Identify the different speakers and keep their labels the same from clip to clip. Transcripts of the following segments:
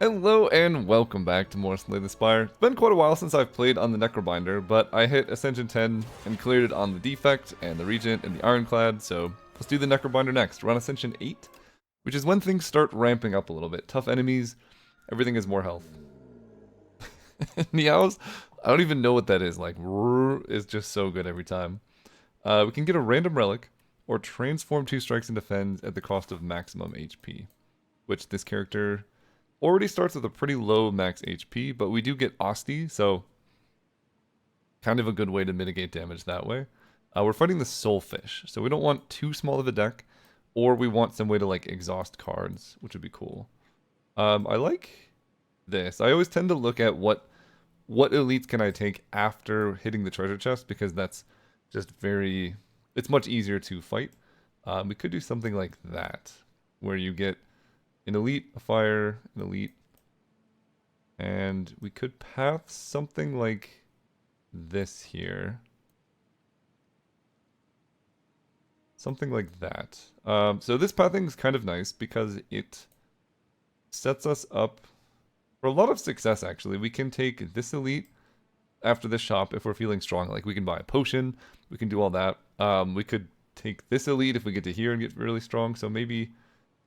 Speaker 1: Hello and welcome back to more Slay the Spire. It's been quite a while since I've played on the Necrobinder, but I hit Ascension 10 and cleared it on the Defect and the Regent and the Ironclad, so let's do the Necrobinder next. We're on Ascension 8, which is when things start ramping up a little bit. Tough enemies, everything has more health. Meows, I don't even know what that is, like, is just so good every time. We can get a random relic, or transform 2 strikes and defends at the cost of maximum HP, which this character already starts with a pretty low max HP, but we do get Asti, so kind of a good way to mitigate damage that way. We're fighting the Soulfish, so we don't want too small of a deck, or we want some way to like exhaust cards, which would be cool. I like this. I always tend to look at what elites can I take after hitting the treasure chest, because that's just it's much easier to fight. We could do something like that, where you get an elite, a fire, an elite, and we could path something like this here. Something like that. So this pathing is kind of nice because it sets us up for a lot of success, actually. We can take this elite after this shop if we're feeling strong. Like, we can buy a potion, we can do all that. We could take this elite if we get to here and get really strong, so maybe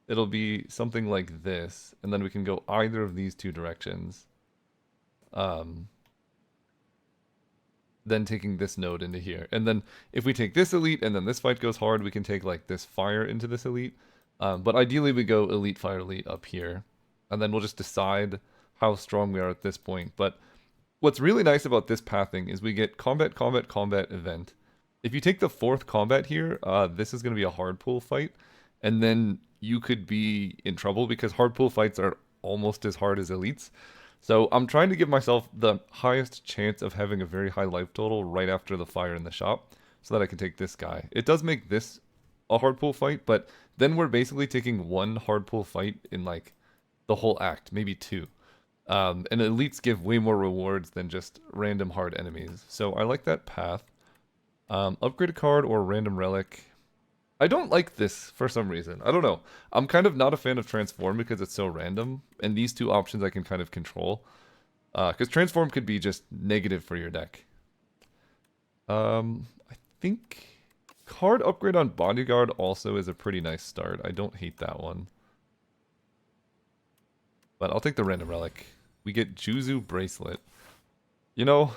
Speaker 1: it'll be something like this, and then we can go either of these two directions. Then taking this node into here. And then if we take this elite and then this fight goes hard, we can take like this fire into this elite. But ideally we go elite, fire, elite up here. And then we'll just decide how strong we are at this point. But what's really nice about this pathing is we get combat, combat, combat, event. If you take the 4th combat here, this is going to be a hard pull fight. And then you could be in trouble because hard pull fights are almost as hard as elites. So I'm trying to give myself the highest chance of having a very high life total right after the fire in the shop so that I can take this guy. It does make this a hard pull fight, but then we're basically taking one hard pull fight in like the whole act, maybe 2. And elites give way more rewards than just random hard enemies. So I like that path. Upgrade a card or random relic. I don't like this for some reason. I don't know. I'm kind of not a fan of Transform because it's so random, and these two options I can kind of control. Because Transform could be just negative for your deck. I think card upgrade on Bodyguard also is a pretty nice start. I don't hate that one. But I'll take the random relic. We get Juzu Bracelet. You know,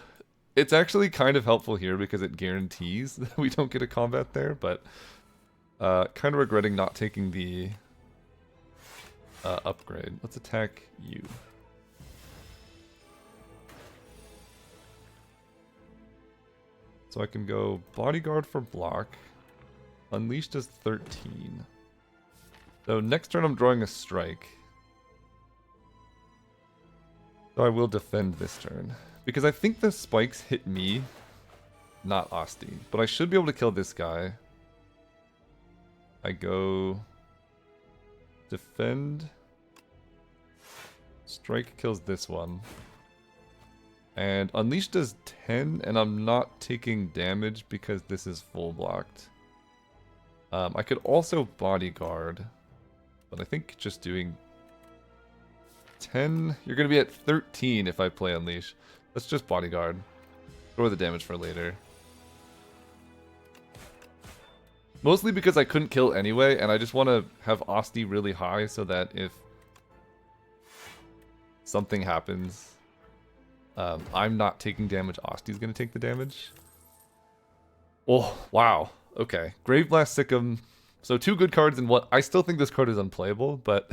Speaker 1: it's actually kind of helpful here because it guarantees that we don't get a combat there, but kind of regretting not taking the upgrade. Let's attack you. So I can go Bodyguard for block. Unleashed does 13. So next turn I'm drawing a strike. So I will defend this turn. Because I think the spikes hit me, not Asti. But I should be able to kill this guy. I go defend. Strike kills this one. And Unleash does 10, and I'm not taking damage because this is full blocked. I could also Bodyguard, but I think just doing 10... You're going to be at 13 if I play Unleash. Let's just Bodyguard. Store the damage for later. Mostly because I couldn't kill anyway, and I just want to have Asti really high so that if something happens, I'm not taking damage, Asti's going to take the damage. Oh, wow. Okay. Graveblast Sikkim. So 2 good cards and what? I still think this card is unplayable, but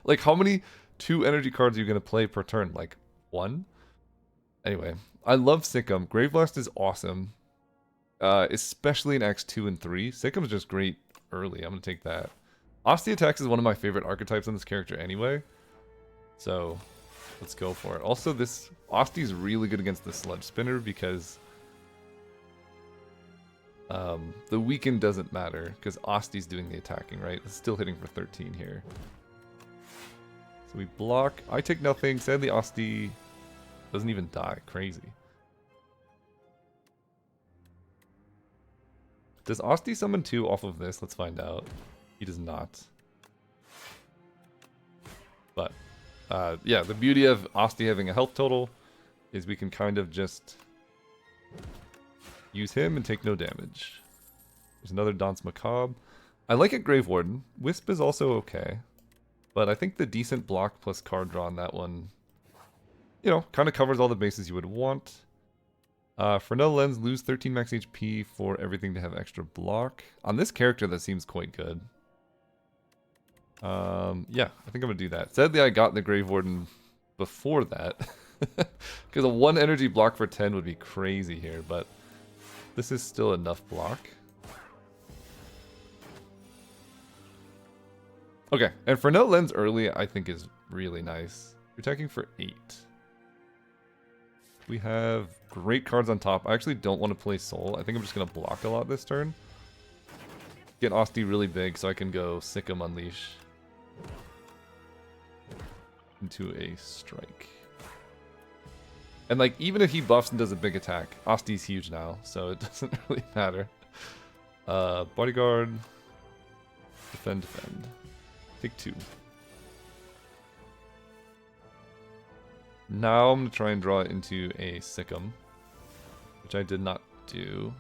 Speaker 1: like how many 2 energy cards are you going to play per turn? Like 1? Anyway, I love Sikkim. Graveblast is awesome. Especially in Acts 2 and 3. Sikkim is just great early. I'm going to take that. Asti attacks is one of my favorite archetypes on this character anyway. So, let's go for it. Also, this Asti is really good against the Sludge Spinner because the weaken doesn't matter because Asti's doing the attacking, right? It's still hitting for 13 here. So we block. I take nothing. Sadly, Asti doesn't even die. Crazy. Does Asti summon 2 off of this? Let's find out. He does not. But Yeah, the beauty of Asti having a health total is we can kind of just use him and take no damage. There's another Danse Macabre. I like a Grave Warden. Wisp is also okay. But I think the decent block plus card draw on that one, you know, kind of covers all the bases you would want. Fresnel Lens, lose 13 max HP for everything to have extra block. On this character, that seems quite good. Yeah, I think I'm going to do that. Sadly, I got the Grave Warden before that. Because a 1 energy block for 10 would be crazy here, but this is still enough block. Okay, and Fresnel Lens early I think is really nice. You're attacking for 8. We have great cards on top. I actually don't want to play Soul. I think I'm just going to block a lot this turn. Get Asti really big so I can go Sikkim Unleash into a strike. And like, even if he buffs and does a big attack, Asti's huge now, so it doesn't really matter. Bodyguard. Defend, defend. Take 2. Now I'm going to try and draw it into a Sikkim, which I did not do.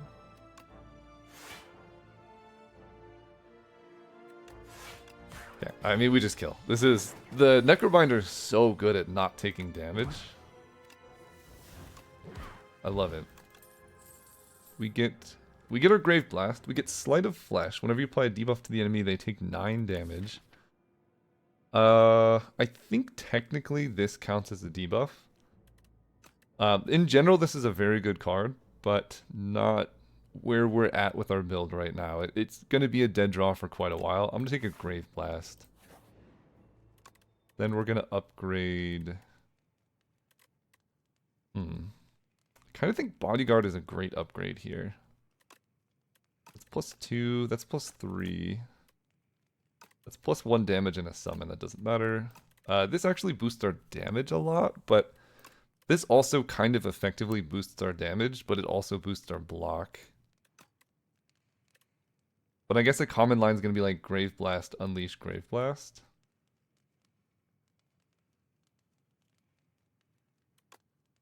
Speaker 1: Yeah, I mean, we just kill. This is... The Necrobinder is so good at not taking damage. I love it. We get our Grave Blast. We get Sleight of Flesh. Whenever you apply a debuff to the enemy, they take 9 damage. I think technically this counts as a debuff. In general, this is a very good card, but not where we're at with our build right now. It's going to be a dead draw for quite a while. I'm going to take a Grave Blast. Then we're going to upgrade... I kind of think Bodyguard is a great upgrade here. It's +2, that's +3. That's +1 damage in a summon, that doesn't matter. This actually boosts our damage a lot, but this also kind of effectively boosts our damage, but it also boosts our block. But I guess a common line is going to be like Grave Blast, Unleash Grave Blast.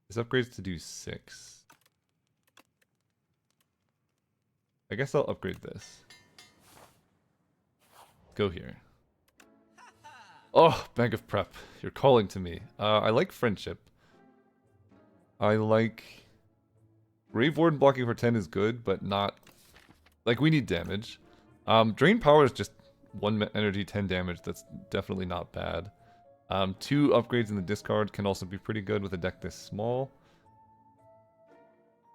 Speaker 1: This upgrades to do 6. I guess I'll upgrade this. Go here. Oh, Bank of Prep. You're calling to me. I like Friendship. I like... Grave Warden blocking for 10 is good, but not... Like, we need damage. Drain Power is just 1 energy, 10 damage. That's definitely not bad. 2 upgrades in the discard can also be pretty good with a deck this small.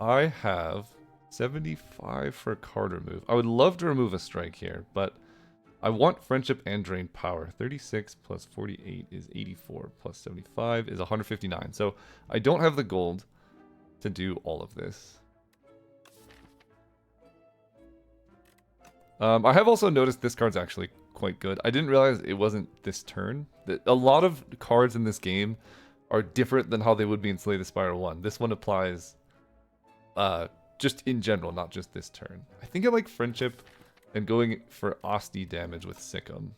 Speaker 1: I have 75 for card remove. I would love to remove a strike here, but I want Friendship and Drain Power. 36 plus 48 is 84, plus 75 is 159. So I don't have the gold to do all of this. I have also noticed this card's actually quite good. I didn't realize it wasn't this turn. A lot of cards in this game are different than how they would be in Slay the Spire 1. This one applies just in general, not just this turn. I think I like Friendship and going for Asti damage with Sikkim.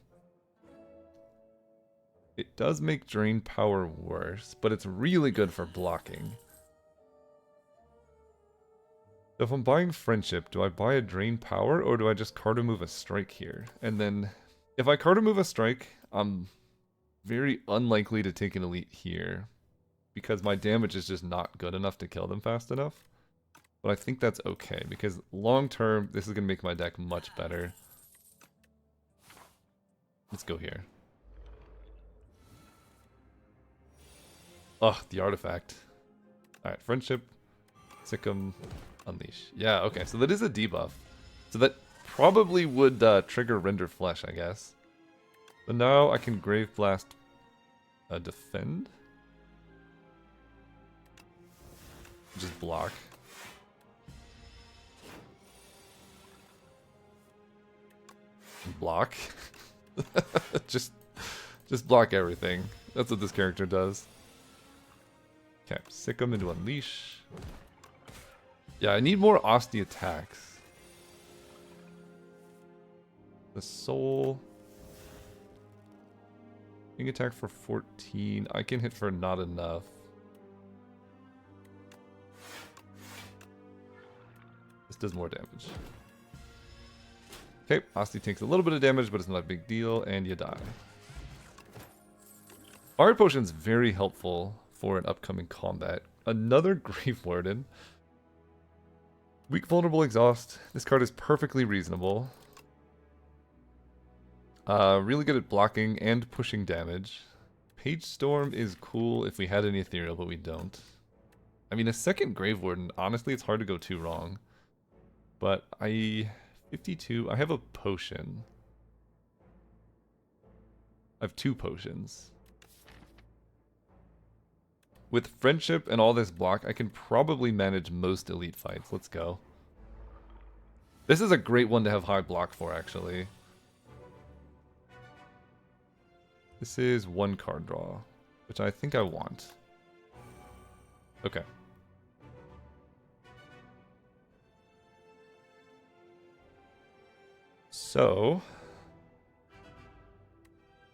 Speaker 1: It does make Drain Power worse, but it's really good for blocking. So if I'm buying Friendship, do I buy a Drain Power or do I just card remove a strike here? And then if I card remove a strike, I'm very unlikely to take an elite here because my damage is just not good enough to kill them fast enough. But I think that's okay because long term, this is going to make my deck much better. Let's go here. Oh, the artifact. Alright, Friendship, Sikkim, Unleash. Yeah, okay, so that is a debuff. So that probably would trigger Render Flesh, I guess. But now I can Grave Blast Defend. Just block. Block. just block everything. That's what this character does. Okay, Sikkim into Unleash. Yeah, I need more Asti attacks. The Soul. King attack for 14. I can hit for not enough. This does more damage. Okay, Asti takes a little bit of damage, but it's not a big deal, and you die. Fire Potion's very helpful for an upcoming combat. Another Grave Warden. Weak, vulnerable, exhaust. This card is perfectly reasonable. Really good at blocking and pushing damage. Page Storm is cool if we had any Ethereal, but we don't. I mean, a second Grave Warden, honestly, it's hard to go too wrong. But 52, I have a potion. I have 2 potions. With Friendship and all this block, I can probably manage most elite fights. Let's go. This is a great one to have high block for, actually. This is 1 card draw, which I think I want. Okay. So,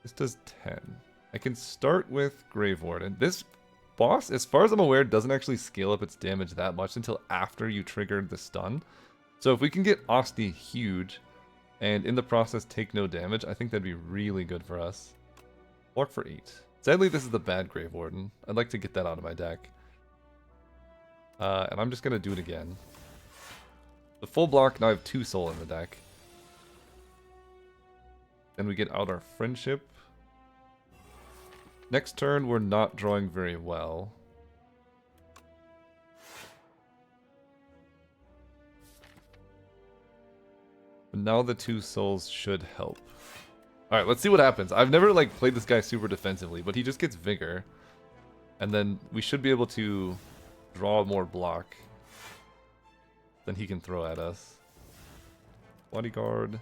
Speaker 1: this does 10. I can start with Grave Warden. This boss, as far as I'm aware, doesn't actually scale up its damage that much until after you triggered the stun. So if we can get Asti huge, and in the process take no damage, I think that'd be really good for us. Block for 8. Sadly, this is the bad Grave Warden. I'd like to get that out of my deck. And I'm just going to do it again. The full block, now I have 2 soul in the deck. Then we get out our Friendship. Next turn, we're not drawing very well. But now the 2 souls should help. Alright, let's see what happens. I've never played this guy super defensively, but he just gets Vigor. And then we should be able to draw more block than he can throw at us. Bodyguard.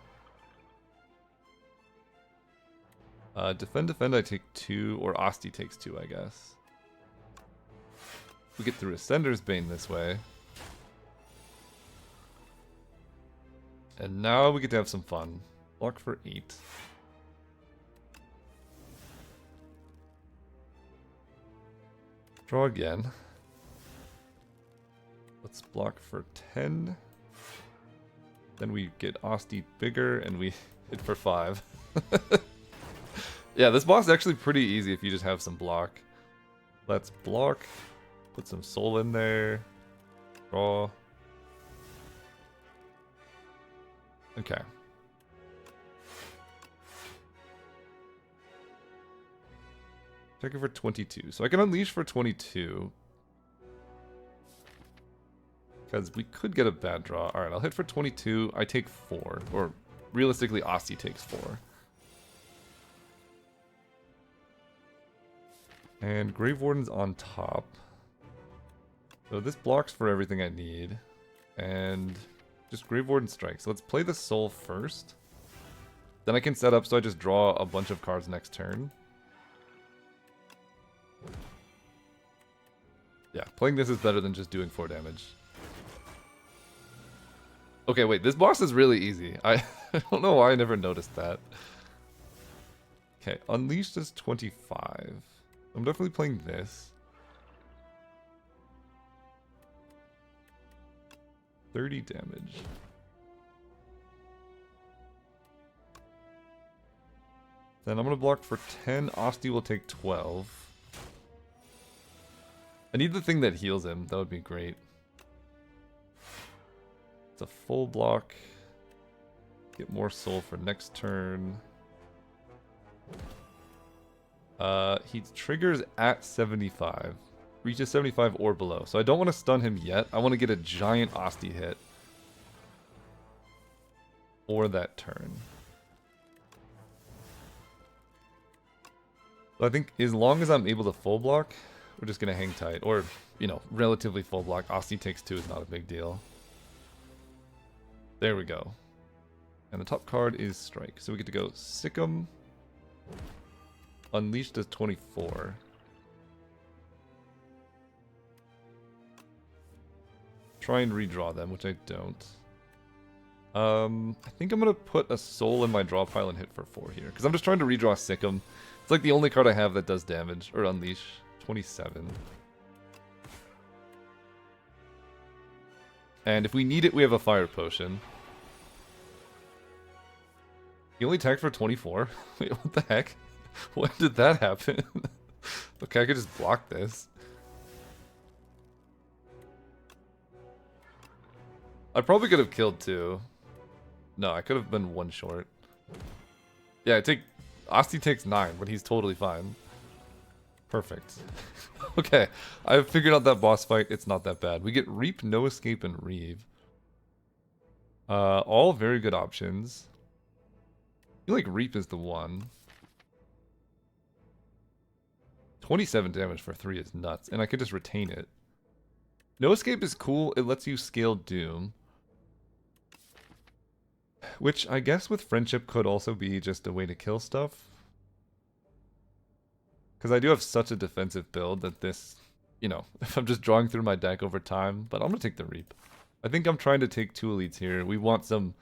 Speaker 1: Defend, I take 2, or Asti takes 2, I guess. We get through Ascender's Bane this way. And now we get to have some fun. Block for 8. Draw again. Let's block for 10. Then we get Asti bigger, and we hit for 5. Yeah, this boss is actually pretty easy if you just have some block. Let's block. Put some soul in there. Draw. Okay. Check it for 22. So I can unleash for 22. Because we could get a bad draw. Alright, I'll hit for 22. I take 4. Or realistically, Asti takes 4. And Grave Warden's on top. So this blocks for everything I need. And just Grave Warden strikes. So let's play the soul first. Then I can set up so I just draw a bunch of cards next turn. Yeah, playing this is better than just doing 4 damage. Okay, wait, this boss is really easy. I don't know why I never noticed that. Okay, Unleashed is 25. I'm definitely playing this. 30 damage. Then I'm going to block for 10. Asti will take 12. I need the thing that heals him. That would be great. It's a full block. Get more soul for next turn. He triggers at 75. Reaches 75 or below. So I don't want to stun him yet. I want to get a giant Asti hit. For that turn. So I think as long as I'm able to full block, we're just going to hang tight. Or, you know, relatively full block. Asti takes 2 is not a big deal. There we go. And the top card is Strike. So we get to go Sikkim. Unleashed does 24. Try and redraw them, which I don't. I think I'm going to put a soul in my draw pile and hit for 4 here. Because I'm just trying to redraw Sikkim. It's like the only card I have that does damage, or unleash. 27. And if we need it, we have a fire potion. He only attacked for 24? Wait, what the heck? When did that happen? Okay, I could just block this. I probably could have killed two. No, I could have been one short. Yeah, Asti takes 9, but he's totally fine. Perfect. Okay, I've figured out that boss fight. It's not that bad. We get Reap, No Escape, and Reave. All very good options. I feel like Reap is the one. 27 damage for 3 is nuts, and I could just retain it. No Escape is cool. It lets you scale Doom. Which I guess with Friendship could also be just a way to kill stuff. Because I do have such a defensive build that this, you know, if I'm just drawing through my deck over time, but I'm going to take the Reap. I think I'm trying to take 2 elites here. We want some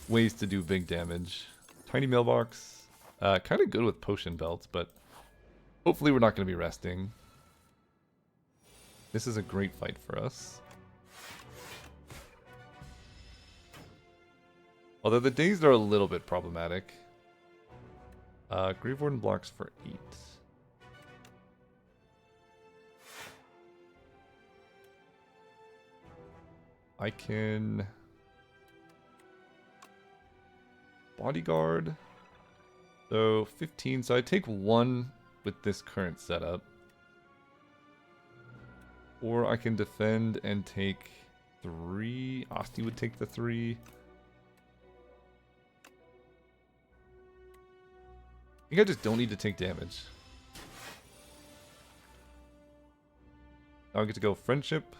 Speaker 1: ways to do big damage. Tiny Mailbox. Kind of good with Potion Belts, but hopefully we're not going to be resting. This is a great fight for us. Although the days are a little bit problematic. Grave Warden blocks for 8. I can bodyguard. So 15. So I take 1 with this current setup. Or I can defend and take 3. Asti would take the 3. I think I just don't need to take damage. Now I get to go Friendship.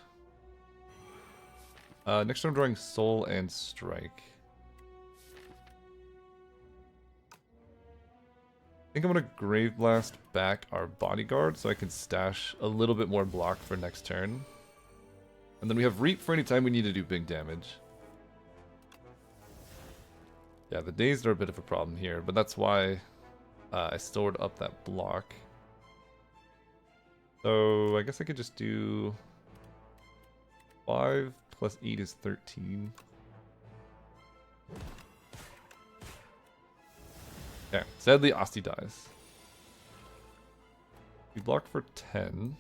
Speaker 1: Next I'm drawing Soul and Strike. I think I'm going to Grave Blast back our Bodyguard so I can stash a little bit more block for next turn. And then we have Reap for any time we need to do big damage. Yeah, the days are a bit of a problem here, but that's why I stored up that block. So I guess I could just do 5 plus 8 is 13. Yeah, sadly Asti dies. We block for 10.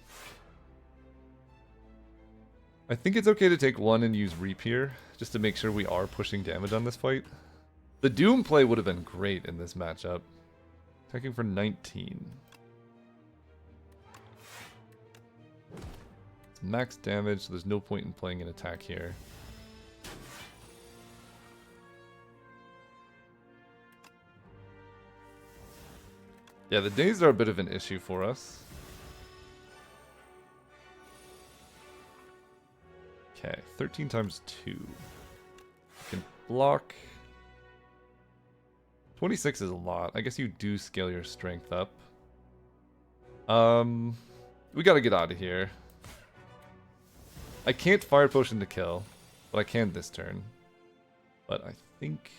Speaker 1: I think it's okay to take 1 and use Reap here, just to make sure we are pushing damage on this fight. The Doom play would have been great in this matchup. Attacking for 19. It's max damage, so there's no point in playing an attack here. Yeah, the days are a bit of an issue for us. Okay, 13 times 2. I can block. 26 is a lot. I guess you do scale your strength up. We gotta get out of here. I can't Fire Potion to kill, but I can this turn. But I think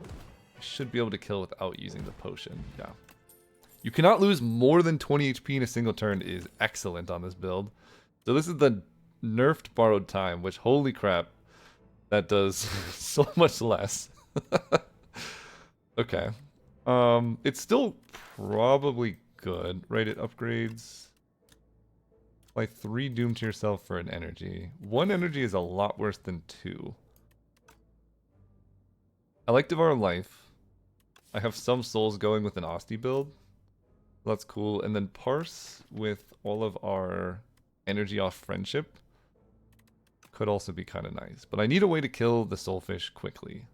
Speaker 1: I should be able to kill without using the potion. Yeah. You cannot lose more than 20 HP in a single turn is excellent on this build. So this is the nerfed Borrowed Time, which holy crap, that does so much less. Okay. It's still probably good, right? It upgrades. Apply 3 Doom to yourself for an energy. 1 energy is a lot worse than 2. I like Devour Life. I have some souls going with an Asti build. That's cool. And then Parse with all of our energy off Friendship could also be kind of nice. But I need a way to kill the Soulfish quickly.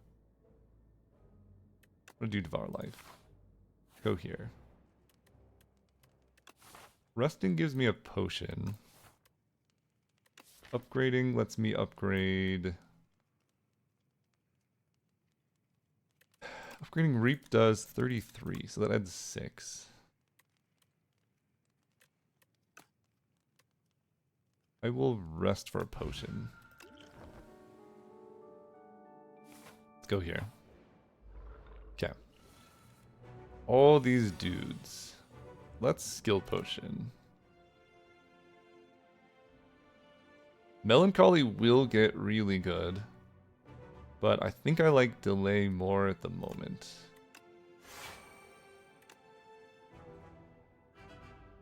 Speaker 1: I'm going to do Devour Life. Go here. Resting gives me a potion. Upgrading lets me upgrade. Upgrading Reap does 33, so that adds 6. I will rest for a potion. Let's go here. Okay. all these dudes. Let's skill potion. Melancholy will get really good, but I think I like delay more at the moment.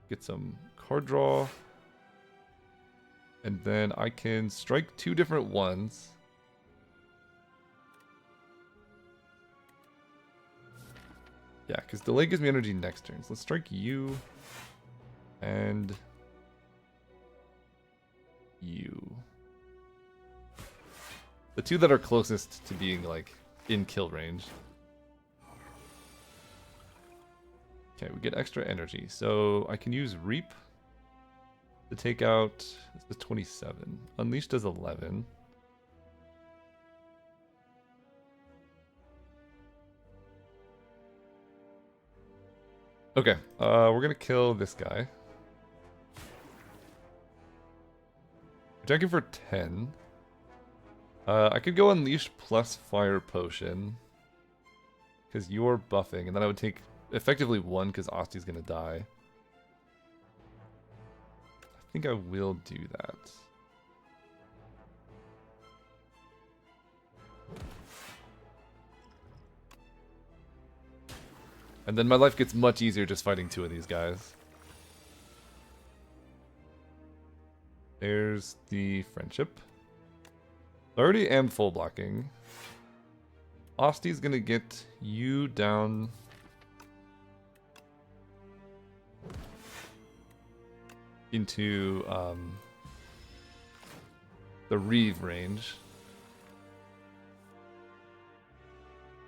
Speaker 1: Get some card draw. And then I can strike 2 different ones. Yeah, because delay gives me energy next turn. So let's strike you. And you. The 2 that are closest to being, like, in kill range. Okay, we get extra energy. So I can use Reap to take out... This is 27. Unleash does 11. Okay, we're gonna kill this guy. Attacking for 10. I could go Unleash plus Fire Potion. Because you're buffing, and then I would take effectively 1 because Osti's gonna die. I think I will do that. And then my life gets much easier just fighting 2 of these guys. There's the friendship. I already am full blocking. Osti's gonna get you down. Into the Reeve range.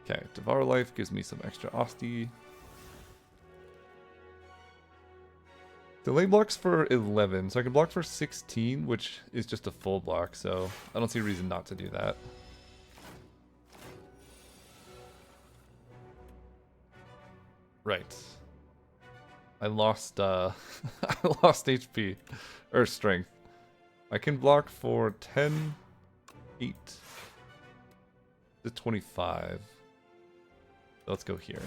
Speaker 1: Okay, Devour Life gives me some extra Osti. Delay blocks for 11, so I can block for 16, which is just a full block, so I don't see a reason not to do that. Right. I lost I lost HP or strength. I can block for 10, 8 to 25. Let's go here.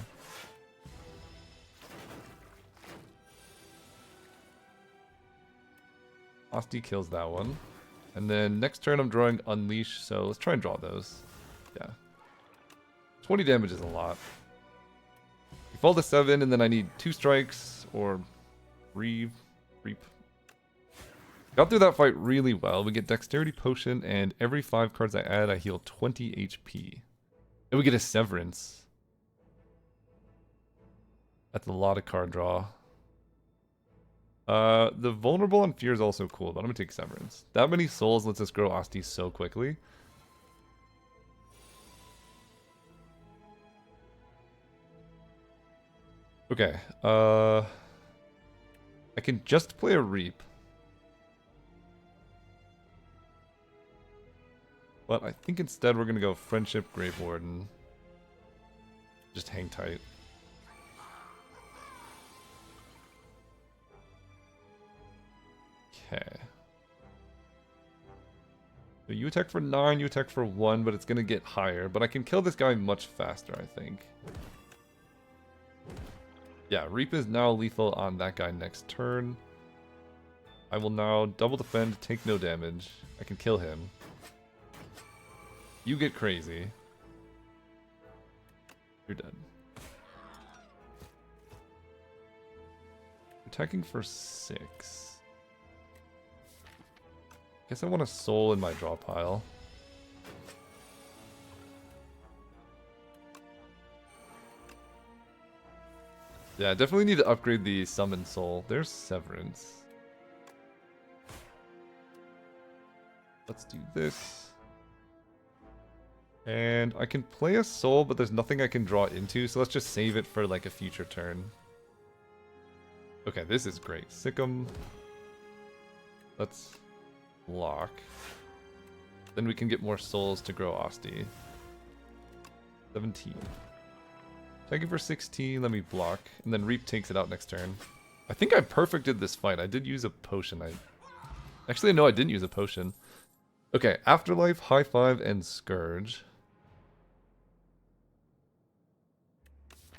Speaker 1: Osti kills that one. And then next turn I'm drawing Unleash, so let's try and draw those. Yeah. 20 damage is a lot. You fall to 7 and then I need 2 strikes or Reap. Got through that fight really well. We get Dexterity Potion and every 5 cards I add I heal 20 HP. And we get a Severance. That's a lot of card draw. The Vulnerable on Fear is also cool, but I'm gonna take Severance. That many souls lets us grow Osti so quickly. Okay, I can just play a Reap. But I think instead we're gonna go Friendship, Grave Warden. Just hang tight. Okay. So you attack for 9, you attack for 1, but it's gonna get higher. But I can kill this guy much faster, I think. Yeah, Reap is now lethal on that guy next turn. I will now double defend, take no damage. I can kill him. You get crazy. You're dead. Attacking for 6. Guess I want a soul in my draw pile. Yeah, definitely need to upgrade the summon soul. There's Severance. Let's do this. And I can play a soul, but there's nothing I can draw into, so let's just save it for like a future turn. Okay, this is great. Sick'em. Let's block. Then we can get more souls to grow Osti. 17. Taking for 16, let me block. And then Reap takes it out next turn. I think I perfected this fight. I did use a potion. Actually, no, I didn't use a potion. Okay, Afterlife, High Five, and Scourge.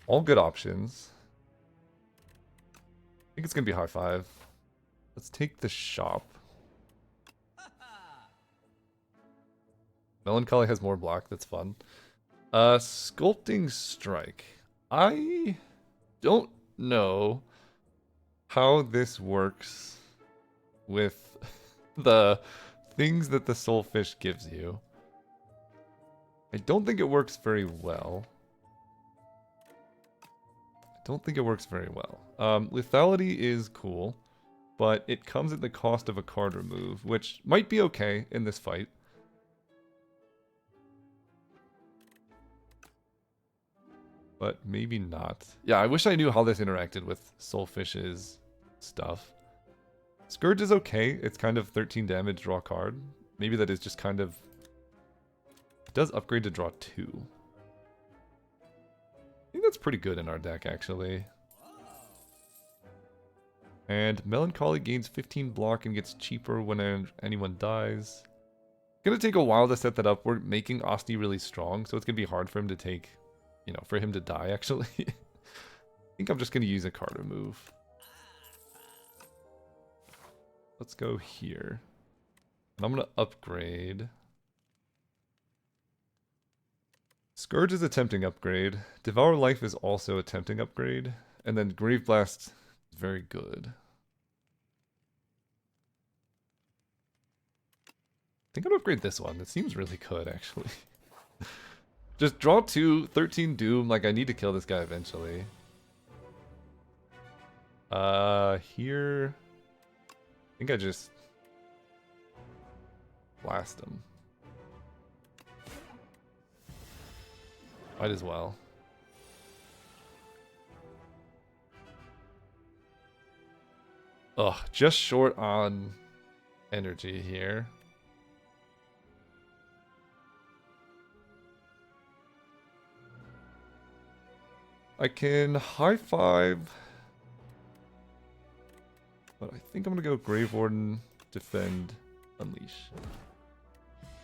Speaker 1: All good options. I think it's going to be high five. Let's take the shop. Melancholy has more block. That's fun. Sculpting Strike. I don't know how this works with the things that the Soulfish gives you. I don't think it works very well. Lethality is cool, but it comes at the cost of a card remove, which might be okay in this fight. But maybe not. Yeah, I wish I knew how this interacted with Soulfish's stuff. Scourge is okay. It's kind of 13 damage, draw card. Maybe that is just kind of... It does upgrade to draw 2. I think that's pretty good in our deck, actually. And Melancholy gains 15 block and gets cheaper when anyone dies. It's gonna take a while to set that up. We're making Osti really strong, so it's gonna be hard for him to take... You know, for him to die, actually. I think I'm just gonna use a card remove. Let's go here. And I'm gonna upgrade. Scourge is a tempting upgrade. Devour Life is also a tempting upgrade. And then Grave Blast is very good. I think I'm gonna upgrade this one. It seems really good, actually. Just draw 2, 13 Doom, like I need to kill this guy eventually. Here... I think I just... blast him. Might as well. Ugh, just short on energy here. I can high five, but I think I'm gonna go Grave Warden, Defend, Unleash.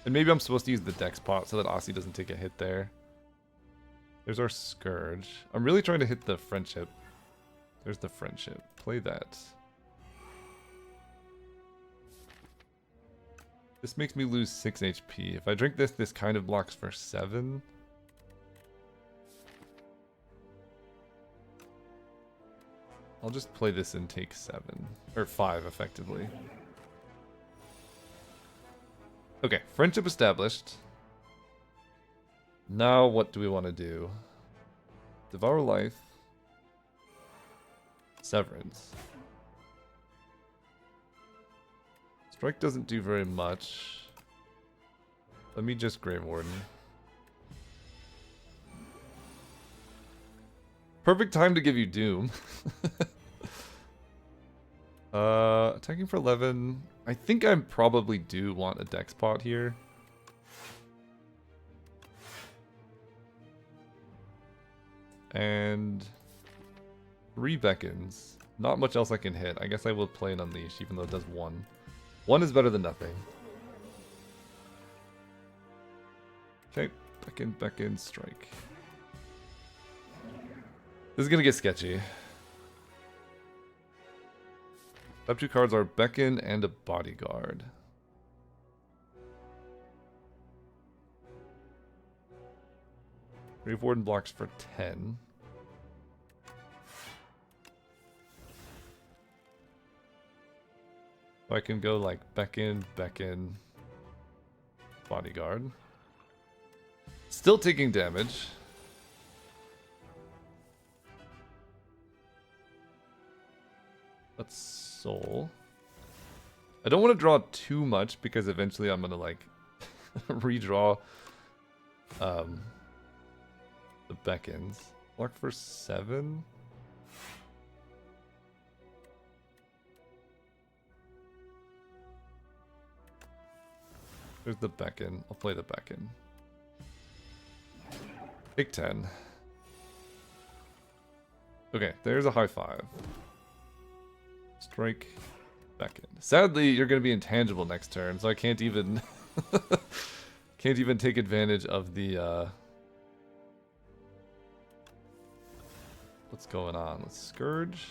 Speaker 1: And maybe I'm supposed to use the Dex pot so that Aussie doesn't take a hit there. There's our Scourge. I'm really trying to hit the Friendship. There's the Friendship. Play that. This makes me lose 6 HP. If I drink this, this kind of blocks for 7. I'll just play this and take 7. Or 5, effectively. Okay, friendship established. Now what do we want to do? Devour Life. Severance. Strike doesn't do very much. Let me just Grave Warden. Perfect time to give you Doom. Attacking for 11. I think I probably do want a Dex pot here. And 3 beckons. Not much else I can hit. I guess I will play an Unleash, even though it does 1. 1 is better than nothing. Okay, beckon, strike. This is gonna get sketchy. Top 2 cards are Beckon and a Bodyguard. Grave Warden blocks for 10. So I can go like Beckon, Bodyguard. Still taking damage. Let's Soul. I don't want to draw too much because eventually I'm gonna like redraw the Beckons. Block for 7. There's the Beckon. I'll play the Beckon. Take 10. Okay, there's a high 5. Strike, Beckon. Sadly, you're going to be intangible next turn, so I can't even can't even take advantage of the What's going on? Let's Scourge.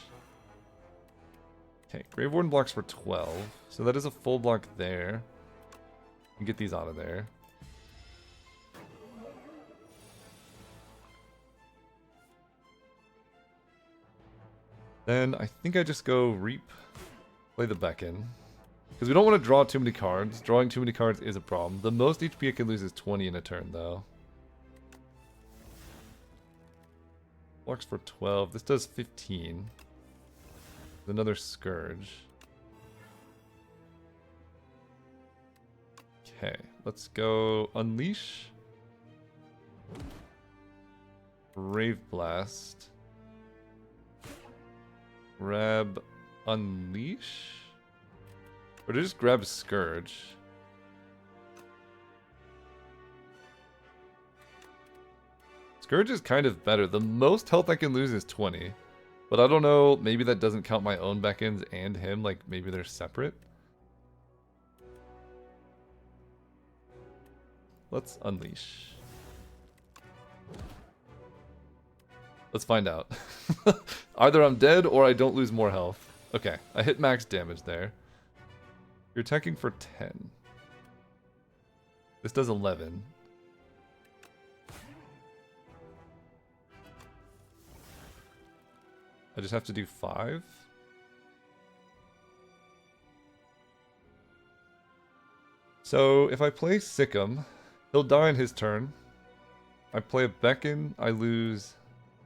Speaker 1: Okay, Grave Warden blocks for 12. So that is a full block there. Get these out of there. Then I think I just go Reap, play the Beckon. Because we don't want to draw too many cards. Drawing too many cards is a problem. The most HP I can lose is 20 in a turn, though. Blocks for 12. This does 15. Another Scourge. Okay, let's go Unleash. Brave Blast. Grab Unleash? Or just grab Scourge? Scourge is kind of better. The most health I can lose is 20. But I don't know, maybe that doesn't count my own Beckons and him, like maybe they're separate. Let's Unleash. Let's find out. Either I'm dead or I don't lose more health. Okay, I hit max damage there. You're attacking for 10. This does 11. I just have to do 5. So if I play Sikkim, he'll die in his turn. I play a Beckon, I lose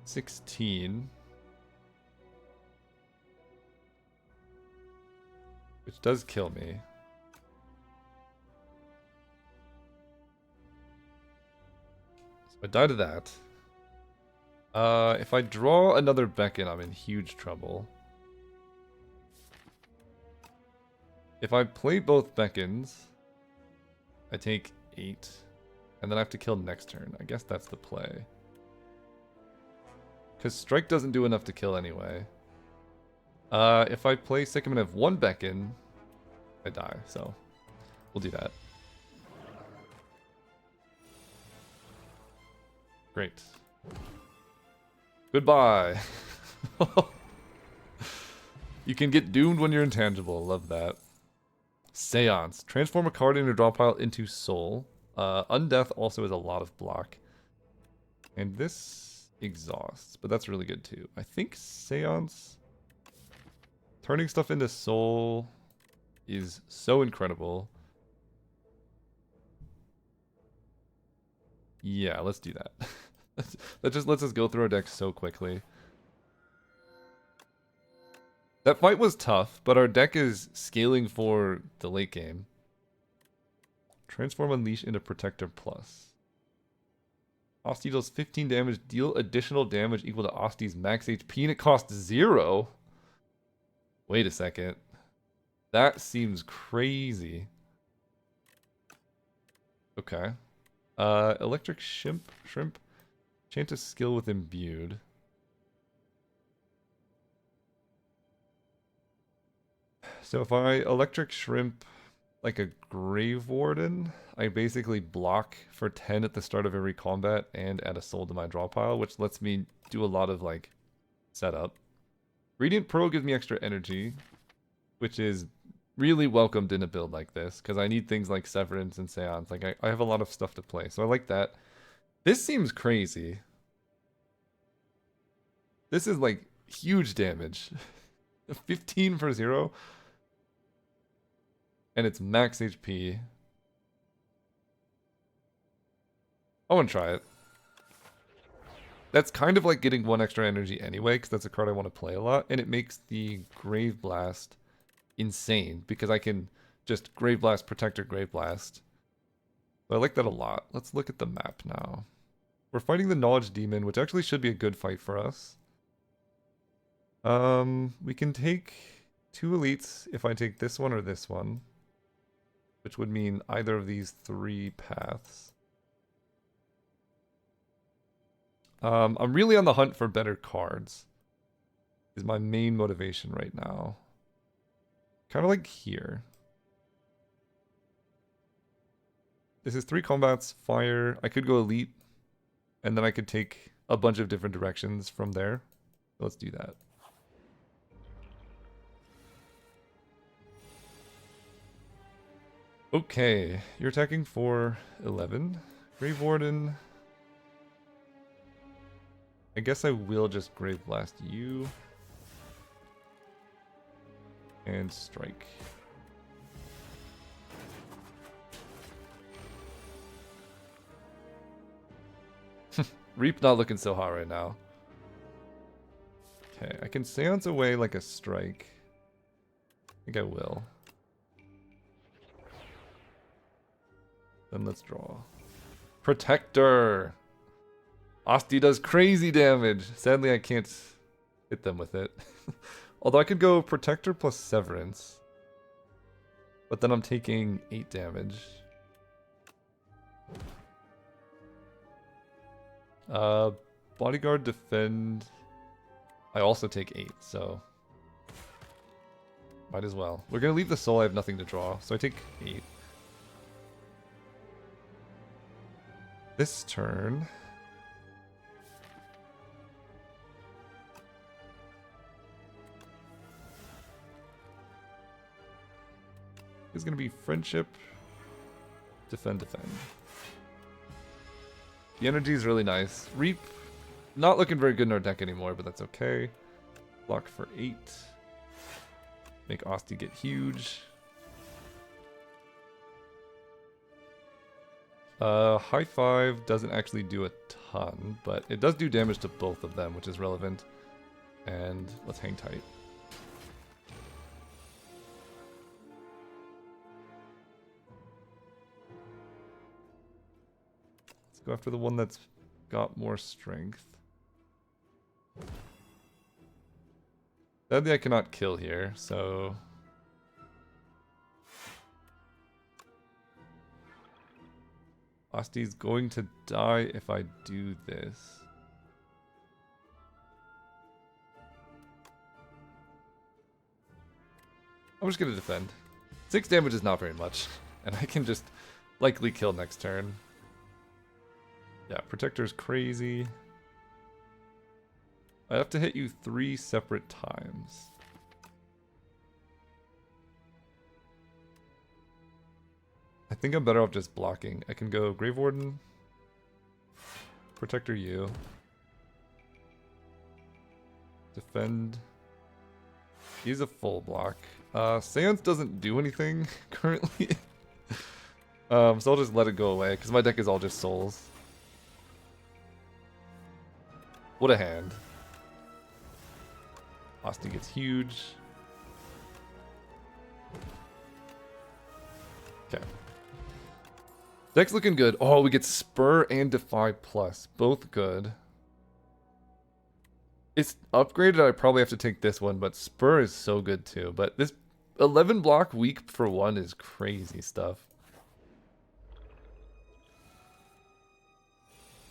Speaker 1: 16. Which does kill me. So I die to that. If I draw another Beckon, I'm in huge trouble. If I play both Beckons, I take 8. And then I have to kill next turn. I guess that's the play. Because Strike doesn't do enough to kill anyway. If I play Sikkim and have 1 Beckon, I die. So, we'll do that. Great. Goodbye. You can get doomed when you're intangible. Love that. Seance. Transform a card in your draw pile into Soul. Undeath also has a lot of block. And this exhausts, but that's really good too. I think Seance, turning stuff into Soul, is so incredible. Yeah, let's do that. That just lets us go through our deck so quickly. That fight was tough, but our deck is scaling for the late game. Transform Unleash into Protector Plus. Osti deals 15 damage, deal additional damage equal to Osti's max HP, and it costs 0? Wait a second. That seems crazy. Okay. Electric Shrimp. Chant a skill with Imbued. So if I Electric Shrimp like a Grave Warden, I basically block for 10 at the start of every combat and add a soul to my draw pile, which lets me do a lot of like setup. Radiant Pearl gives me extra energy, which is really welcomed in a build like this, because I need things like Severance and Seance. Like I have a lot of stuff to play, so I like that. This seems crazy. This is like huge damage. 15 for 0. And it's max HP. I want to try it. That's kind of like getting 1 extra energy anyway, because that's a card I want to play a lot. And it makes the Grave Blast insane, because I can just Grave Blast, Protector, Grave Blast. So I like that a lot. Let's look at the map now. We're fighting the Knowledge Demon, which actually should be a good fight for us. We can take 2 elites if I take this one or this one, which would mean either of these 3 paths. I'm really on the hunt for better cards, is my main motivation right now. Kind of like here. This is 3 combats, fire. I could go elite, and then I could take a bunch of different directions from there. Let's do that. Okay, you're attacking for 11. Grave Warden. I guess I will just Grave Blast you. And strike. Reap not looking so hot right now. Okay, I can Seance away like a strike. I think I will. Then let's draw. Protector! Asti does crazy damage. Sadly, I can't hit them with it. Although I could go Protector plus Severance. But then I'm taking 8 damage. Bodyguard defend. I also take 8, so might as well. We're gonna leave the soul. I have nothing to draw, so I take 8. This turn, is gonna be friendship. Defend. The energy is really nice. Reap, not looking very good in our deck anymore, but that's okay. Block for 8. Make Asti get huge. High 5 doesn't actually do a ton, but it does do damage to both of them, which is relevant. And let's hang tight. Go after the one that's got more strength. Sadly, I cannot kill here, so... Asti's going to die if I do this. I'm just going to defend. 6 damage is not very much, and I can just likely kill next turn. Yeah, Protector's crazy. I have to hit you 3 separate times. I think I'm better off just blocking. I can go Grave Warden, Protector you, defend. He's a full block. Seance doesn't do anything currently. So I'll just let it go away because my deck is all just souls. What a hand. Asti gets huge. Okay. Deck's looking good. Oh, we get Spur and Defy Plus. Both good. It's upgraded. I probably have to take this one, but Spur is so good too. But this 11 block weak for 1 is crazy stuff.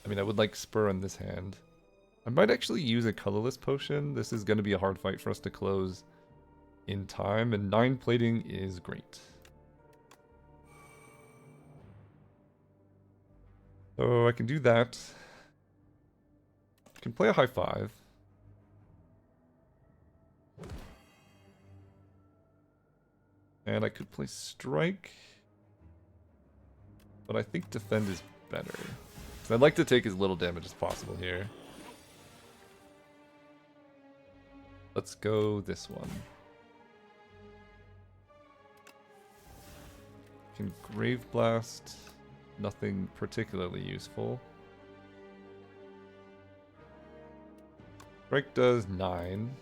Speaker 1: I mean, I would like Spur in this hand. I might actually use a colorless potion. This is going to be a hard fight for us to close in time, and 9 plating is great. So I can do that. I can play a high 5. And I could play strike. But I think defend is better. So I'd like to take as little damage as possible here. Let's go this one. Can Grave Blast. Nothing particularly useful. Strike does 9.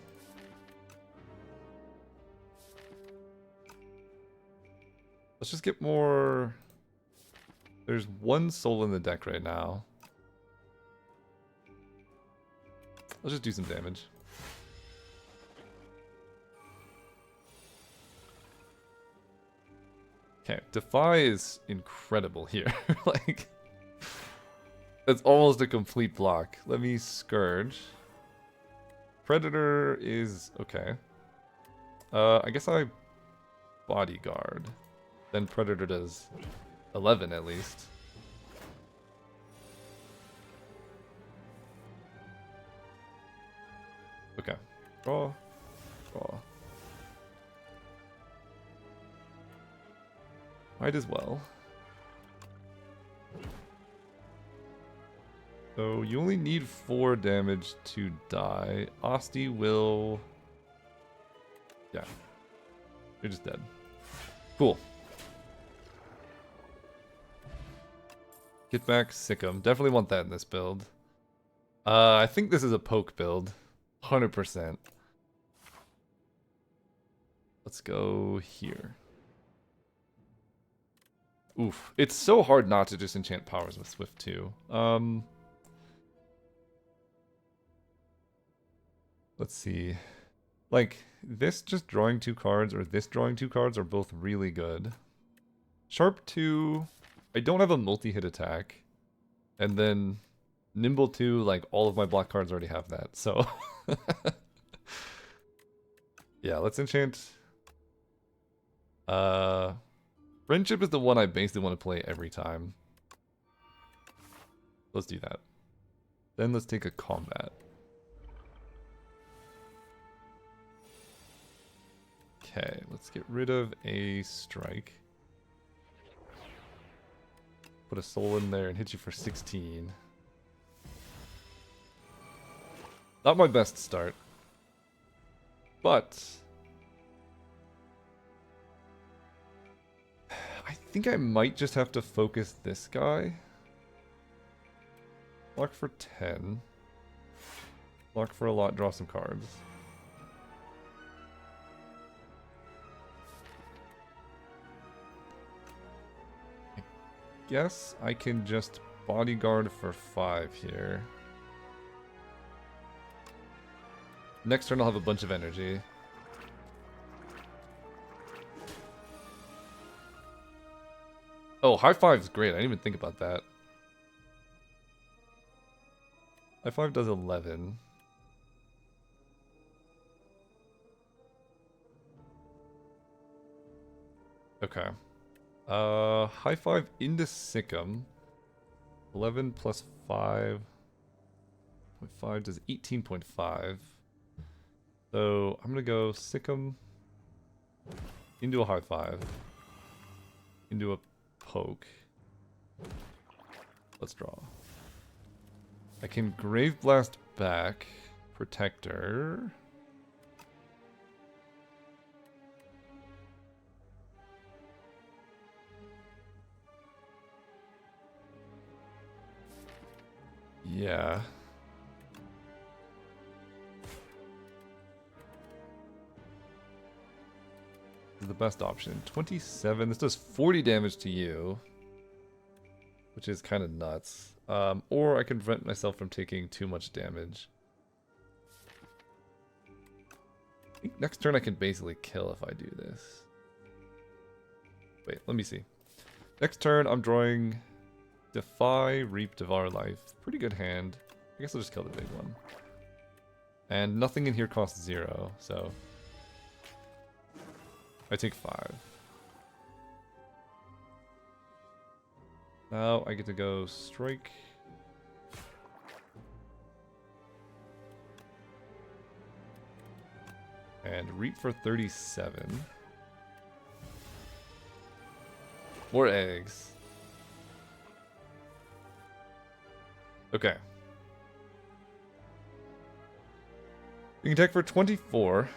Speaker 1: Let's just get more... There's 1 soul in the deck right now. Let's just do some damage. Okay, Defy is incredible here. Like, that's almost a complete block. Let me Scourge. Predator is okay. I guess I Bodyguard. Then Predator does 11 at least. Draw. Draw. Might as well. So you only need 4 damage to die. Asti will... Yeah. You're just dead. Cool. Get back, Sikkim. Definitely want that in this build. I think this is a poke build. 100%. Let's go here. Oof. It's so hard not to just enchant powers with Swift too. Let's see. Like, this just drawing 2 cards or this drawing 2 cards are both really good. Sharp 2, I don't have a multi-hit attack. And then Nimble 2, like, all of my black cards already have that, so... Yeah, let's enchant... Friendship is the one I basically want to play every time. Let's do that. Then let's take a combat. Okay, let's get rid of a strike. Put a soul in there and hit you for 16. Not my best start. But... I think I might just have to focus this guy. Block for 10. Block for a lot, draw some cards. I guess I can just bodyguard for 5 here. Next turn I'll have a bunch of energy. Oh, high five is great. I didn't even think about that. High five does 11. Okay. High five into Sikkim. 11 plus 5. 5 does 18.5. So I'm gonna go Sikkim into a high five. Into a poke. Let's draw. I can Grave Blast back. Protector. Yeah. This is the best option. 27. This does 40 damage to you. Which is kind of nuts. Or I can prevent myself from taking too much damage. I think next turn I can basically kill if I do this. Wait, let me see. Next turn I'm drawing Defy, Reap, Devour Life. Pretty good hand. I guess I'll just kill the big one. And nothing in here costs 0, so... I take 5. Now I get to go strike. And reap for 37. More eggs. Okay. You can attack for 24.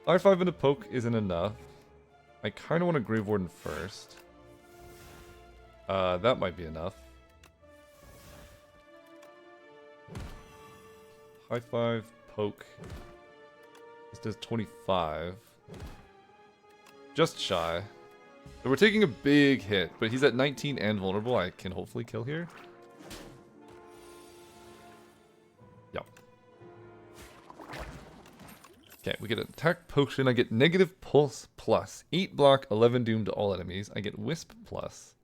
Speaker 1: I5 and a poke isn't enough. I kind of want a Grave Warden first. That might be enough. High 5, poke. This does 25. Just shy. So we're taking a big hit, but he's at 19 and vulnerable. I can hopefully kill here. Yep. Okay, we get an attack potion. I get negative pulse plus. 8 block, 11 doom to all enemies. I get wisp plus.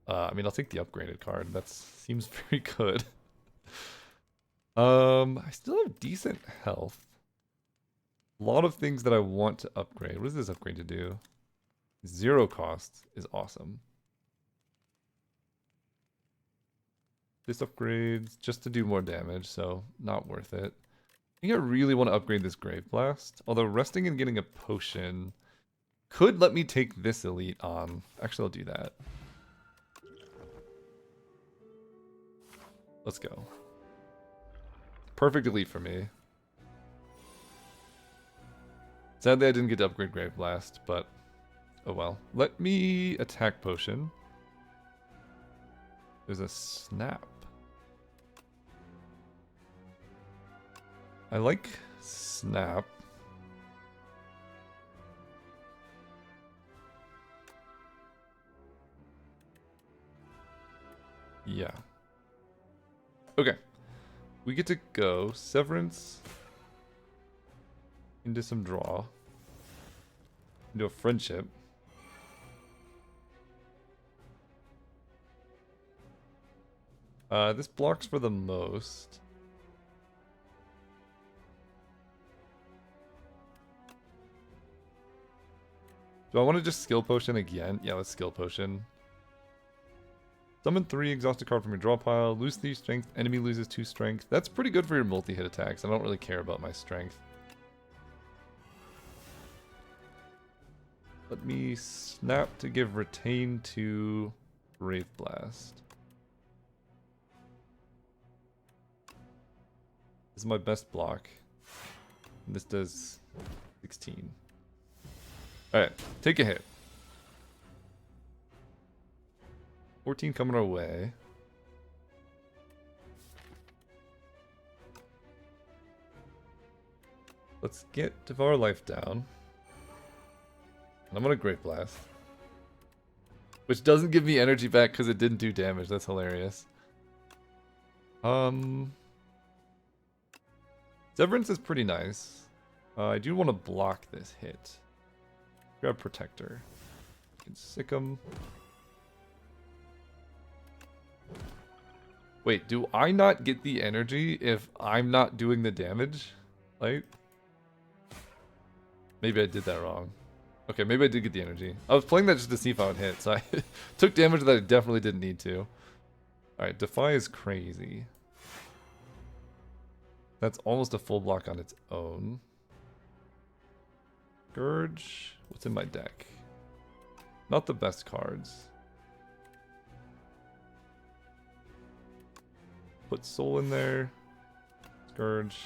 Speaker 1: I mean, I'll take the upgraded card. That seems very good. I still have decent health. A lot of things that I want to upgrade. What does this upgrade to do? 0 cost is awesome. This upgrades just to do more damage, so not worth it. I think I really want to upgrade this Grave Blast. Although resting and getting a potion could let me take this elite on. Actually, I'll do that. Let's go. Perfect elite for me. Sadly, I didn't get to upgrade Grave Blast, but oh well. Let me attack potion. There's a snap. I like snap. Yeah. Okay. We get to go Severance into some draw. Into a friendship. This blocks for the most. Do I want to just skill potion again? Yeah, let's skill potion. Summon 3, exhaust a card from your draw pile, lose 3 strength, enemy loses 2 strength. That's pretty good for your multi-hit attacks. I don't really care about my strength. Let me snap to give retain to Wraith Blast. This is my best block. And this does 16. Alright, take a hit. 14 coming our way. Let's get Devour Life down. And I'm gonna Great Blast. Which doesn't give me energy back because it didn't do damage. That's hilarious. Severance is pretty nice. I do want to block this hit. Grab Protector. I can sick him. Wait, do I not get the energy if I'm not doing the damage? Like, maybe I did that wrong. Okay, maybe I did get the energy. I was playing that just to see if I would hit, so I took damage that I definitely didn't need to. Alright, Defy is crazy. That's almost a full block on its own. Scourge. What's in my deck? Not the best cards. Put Soul in there. Scourge.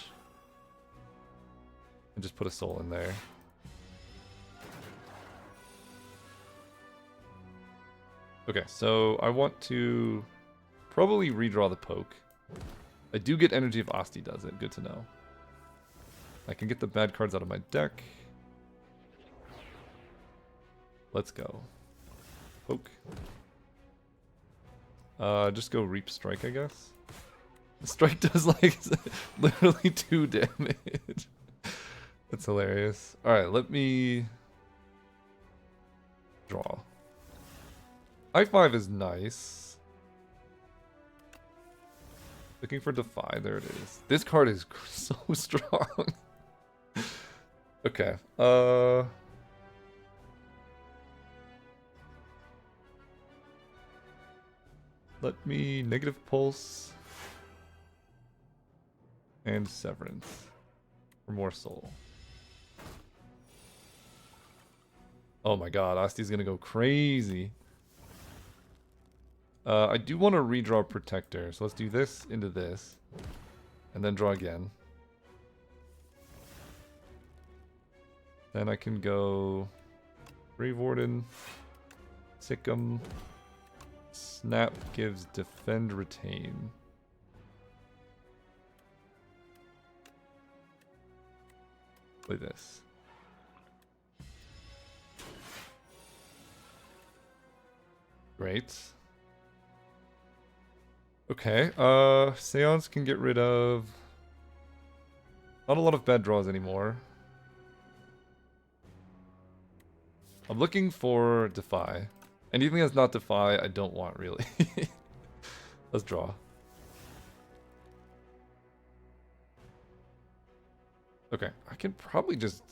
Speaker 1: And just put a Soul in there. Okay, so I want to probably redraw the poke. I do get energy if Asti does it. Good to know. I can get the bad cards out of my deck. Let's go. Poke. Just go Reap Strike, I guess. The strike does like literally 2 damage. That's hilarious. Alright, let me draw. I5 is nice. Looking for Defy. There it is. This card is so strong. Okay. Let me Negative Pulse and Severance for more soul. Oh my god, Asti's gonna go crazy. I do want to redraw Protector, so let's do this into this. And then draw again. Then I can go Grave Warden, Sick'em, Snap gives Defend Retain. Play this. Great. Okay, Seance can get rid of not a lot of bad draws anymore. I'm looking for Defy. Anything that's not Defy, I don't want really. Let's draw. Okay, I can probably just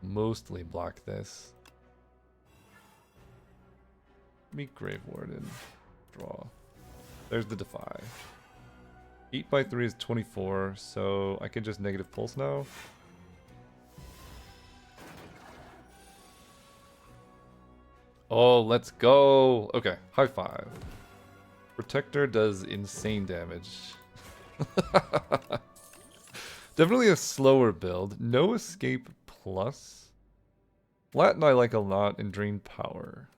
Speaker 1: mostly block this. Meet Grave Warden. Draw. There's the Defy. 8 by 3 is 24, so I can just negative pulse now. Oh, let's go! Okay, high five. Protector does insane damage. Definitely a slower build. No escape plus. Flatten I like a lot and drain power.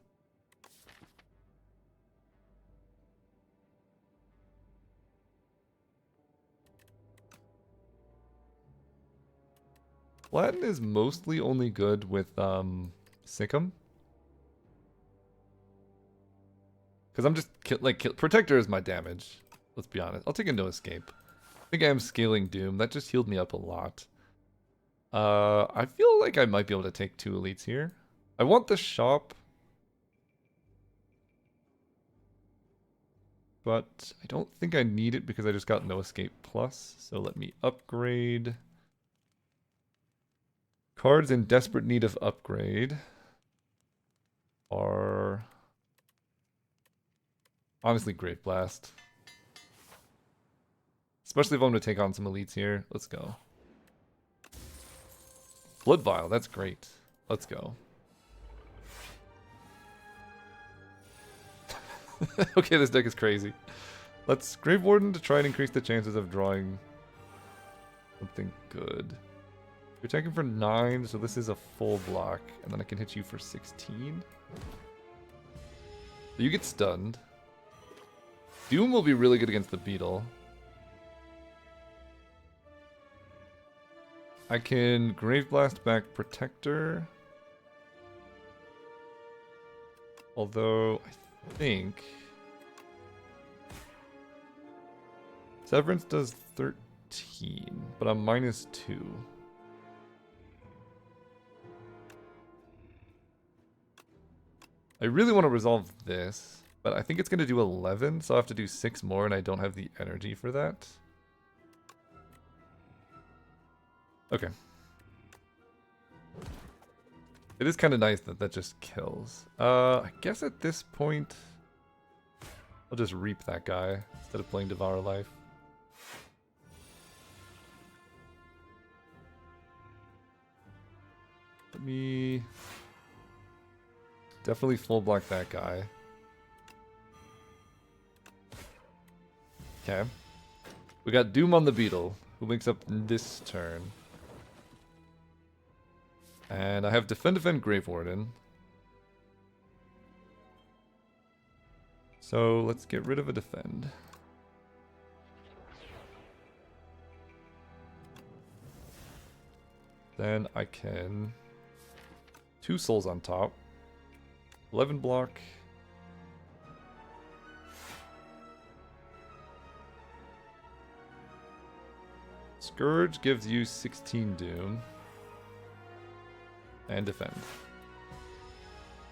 Speaker 1: Flatten is mostly only good with Sikkim. Because I'm just Protector is my damage. Let's be honest. I'll take a no escape. I think I am scaling Doom. That just healed me up a lot. I feel like I might be able to take 2 elites here. I want the shop. But I don't think I need it because I just got no escape plus. So let me upgrade. Cards in desperate need of upgrade are honestly Grave Blast. Especially if I'm going to take on some elites here. Let's go. Blood Vial, that's great. Let's go. Okay, this deck is crazy. Let's Grave Warden to try and increase the chances of drawing something good. You're attacking for 9, so this is a full block, and then I can hit you for 16. So you get stunned. Doom will be really good against the Beetle. I can Grave Blast back Protector. Although, I think Severance does 13, but I'm -2. I really want to resolve this, but I think it's going to do 11, so I'll have to do 6 more, and I don't have the energy for that. Okay. It is kind of nice that that just kills. I guess at this point, I'll just reap that guy instead of playing Devour Life. Let me definitely full block that guy. Okay. We got Doom on the Beetle, who wakes up this turn. And I have Defend Grave Warden. So let's get rid of a Defend. Then I can 2 souls on top. 11 block. Scourge gives you 16 Doom. And defend.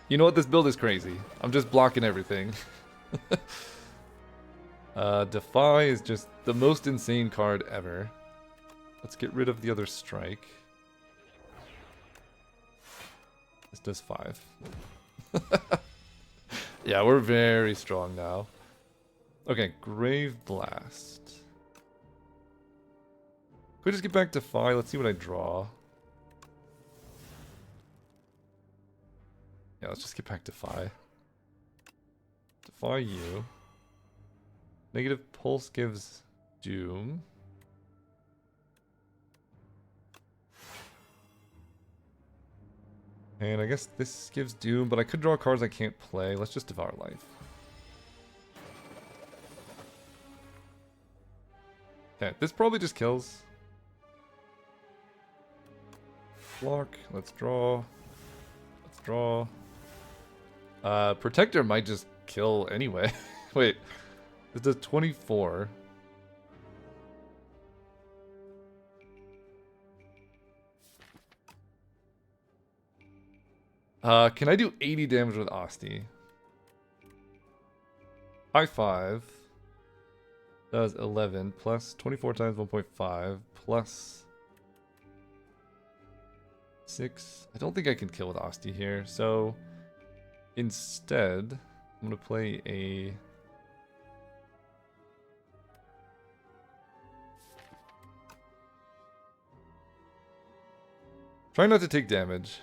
Speaker 1: You know what? This build is crazy. I'm just blocking everything. Defy is just the most insane card ever. Let's get rid of the other strike. This does 5. Yeah, we're very strong now. Okay, Grave Blast. Can we just get back to Defy? Let's see what I draw. Yeah, let's just get back to Defy. Defy you. Negative Pulse gives Doom. And I guess this gives Doom, but I could draw cards I can't play. Let's just Devour Life. Okay, this probably just kills. Block, let's draw. Let's draw. Protector might just kill anyway. Wait, this does 24. Can I do 80 damage with Asti? High 5 does 11 plus 24 times 1.5 plus 6. I don't think I can kill with Asti here, so instead, I'm going to play a Trying not to take damage.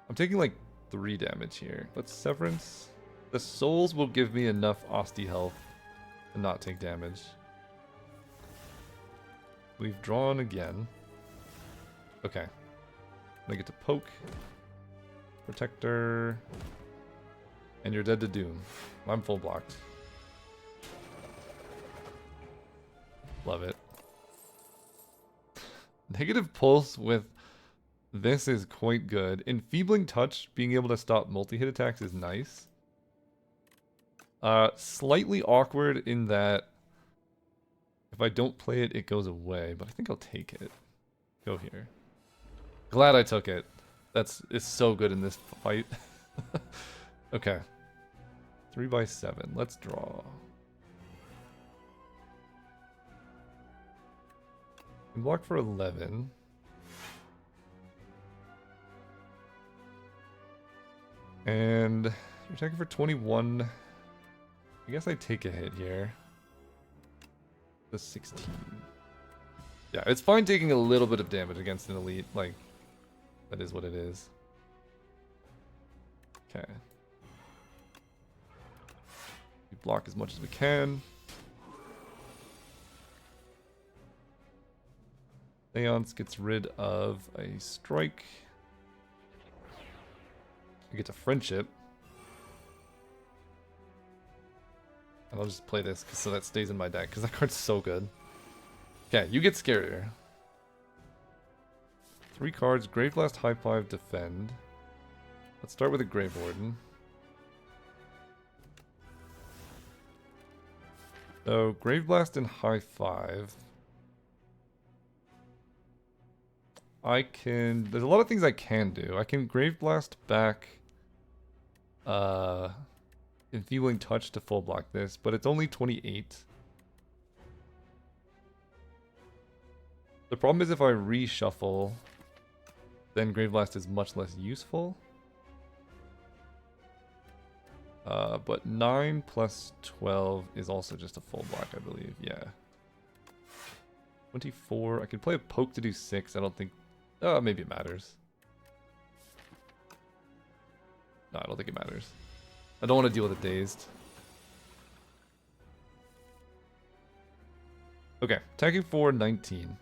Speaker 1: I'm taking like 3 damage here. Let's Severance. The souls will give me enough Osti health to not take damage. We've drawn again. Okay. I get to poke. Protector. And you're dead to Doom. I'm full blocked. Love it. Negative Pulse with this is quite good. Enfeebling Touch, being able to stop multi-hit attacks is nice. Slightly awkward in that if I don't play it, it goes away, but I think I'll take it. Go here. Glad I took it. It's so good in this fight. Okay. 3/7. Let's draw. And block for 11. And you're attacking for 21. I guess I take a hit here. The 16. Yeah, it's fine taking a little bit of damage against an elite. Like, that is what it is. Okay. We block as much as we can. Seance gets rid of a strike. We get to Friendship. And I'll just play this so that stays in my deck, because that card's so good. Okay, you get scarier. 3 cards, Grave Blast, High 5, Defend. Let's start with a Grave Warden. So, Grave Blast and High 5. There's a lot of things I can do. I can Grave Blast back Enfeebling Touch to full block this, but it's only 28. The problem is if I reshuffle, then Grave Blast is much less useful. But 9 plus 12 is also just a full block, I believe. Yeah. 24. I could play a poke to do 6. I don't think... maybe it matters. No, I don't think it matters. I don't want to deal with it dazed. Okay, attacking for 19.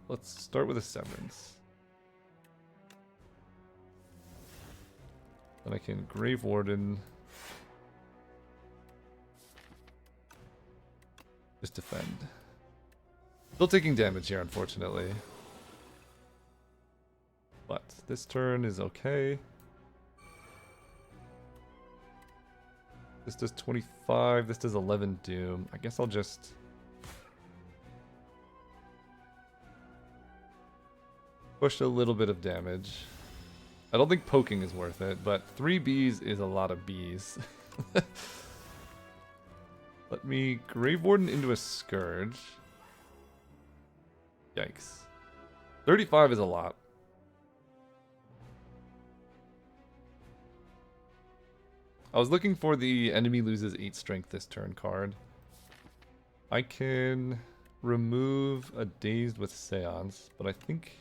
Speaker 1: Let's start with a Severance. Then I can Grave Warden. Just defend. Still taking damage here, unfortunately. But this turn is okay. This does 25. This does 11 Doom. I guess I'll just... push a little bit of damage. I don't think poking is worth it, but 3 Bs is a lot of Bs. Let me Grave Warden into a Scourge. Yikes. 35 is a lot. I was looking for the enemy loses 8 strength this turn card. I can remove a Dazed with Seance, but I think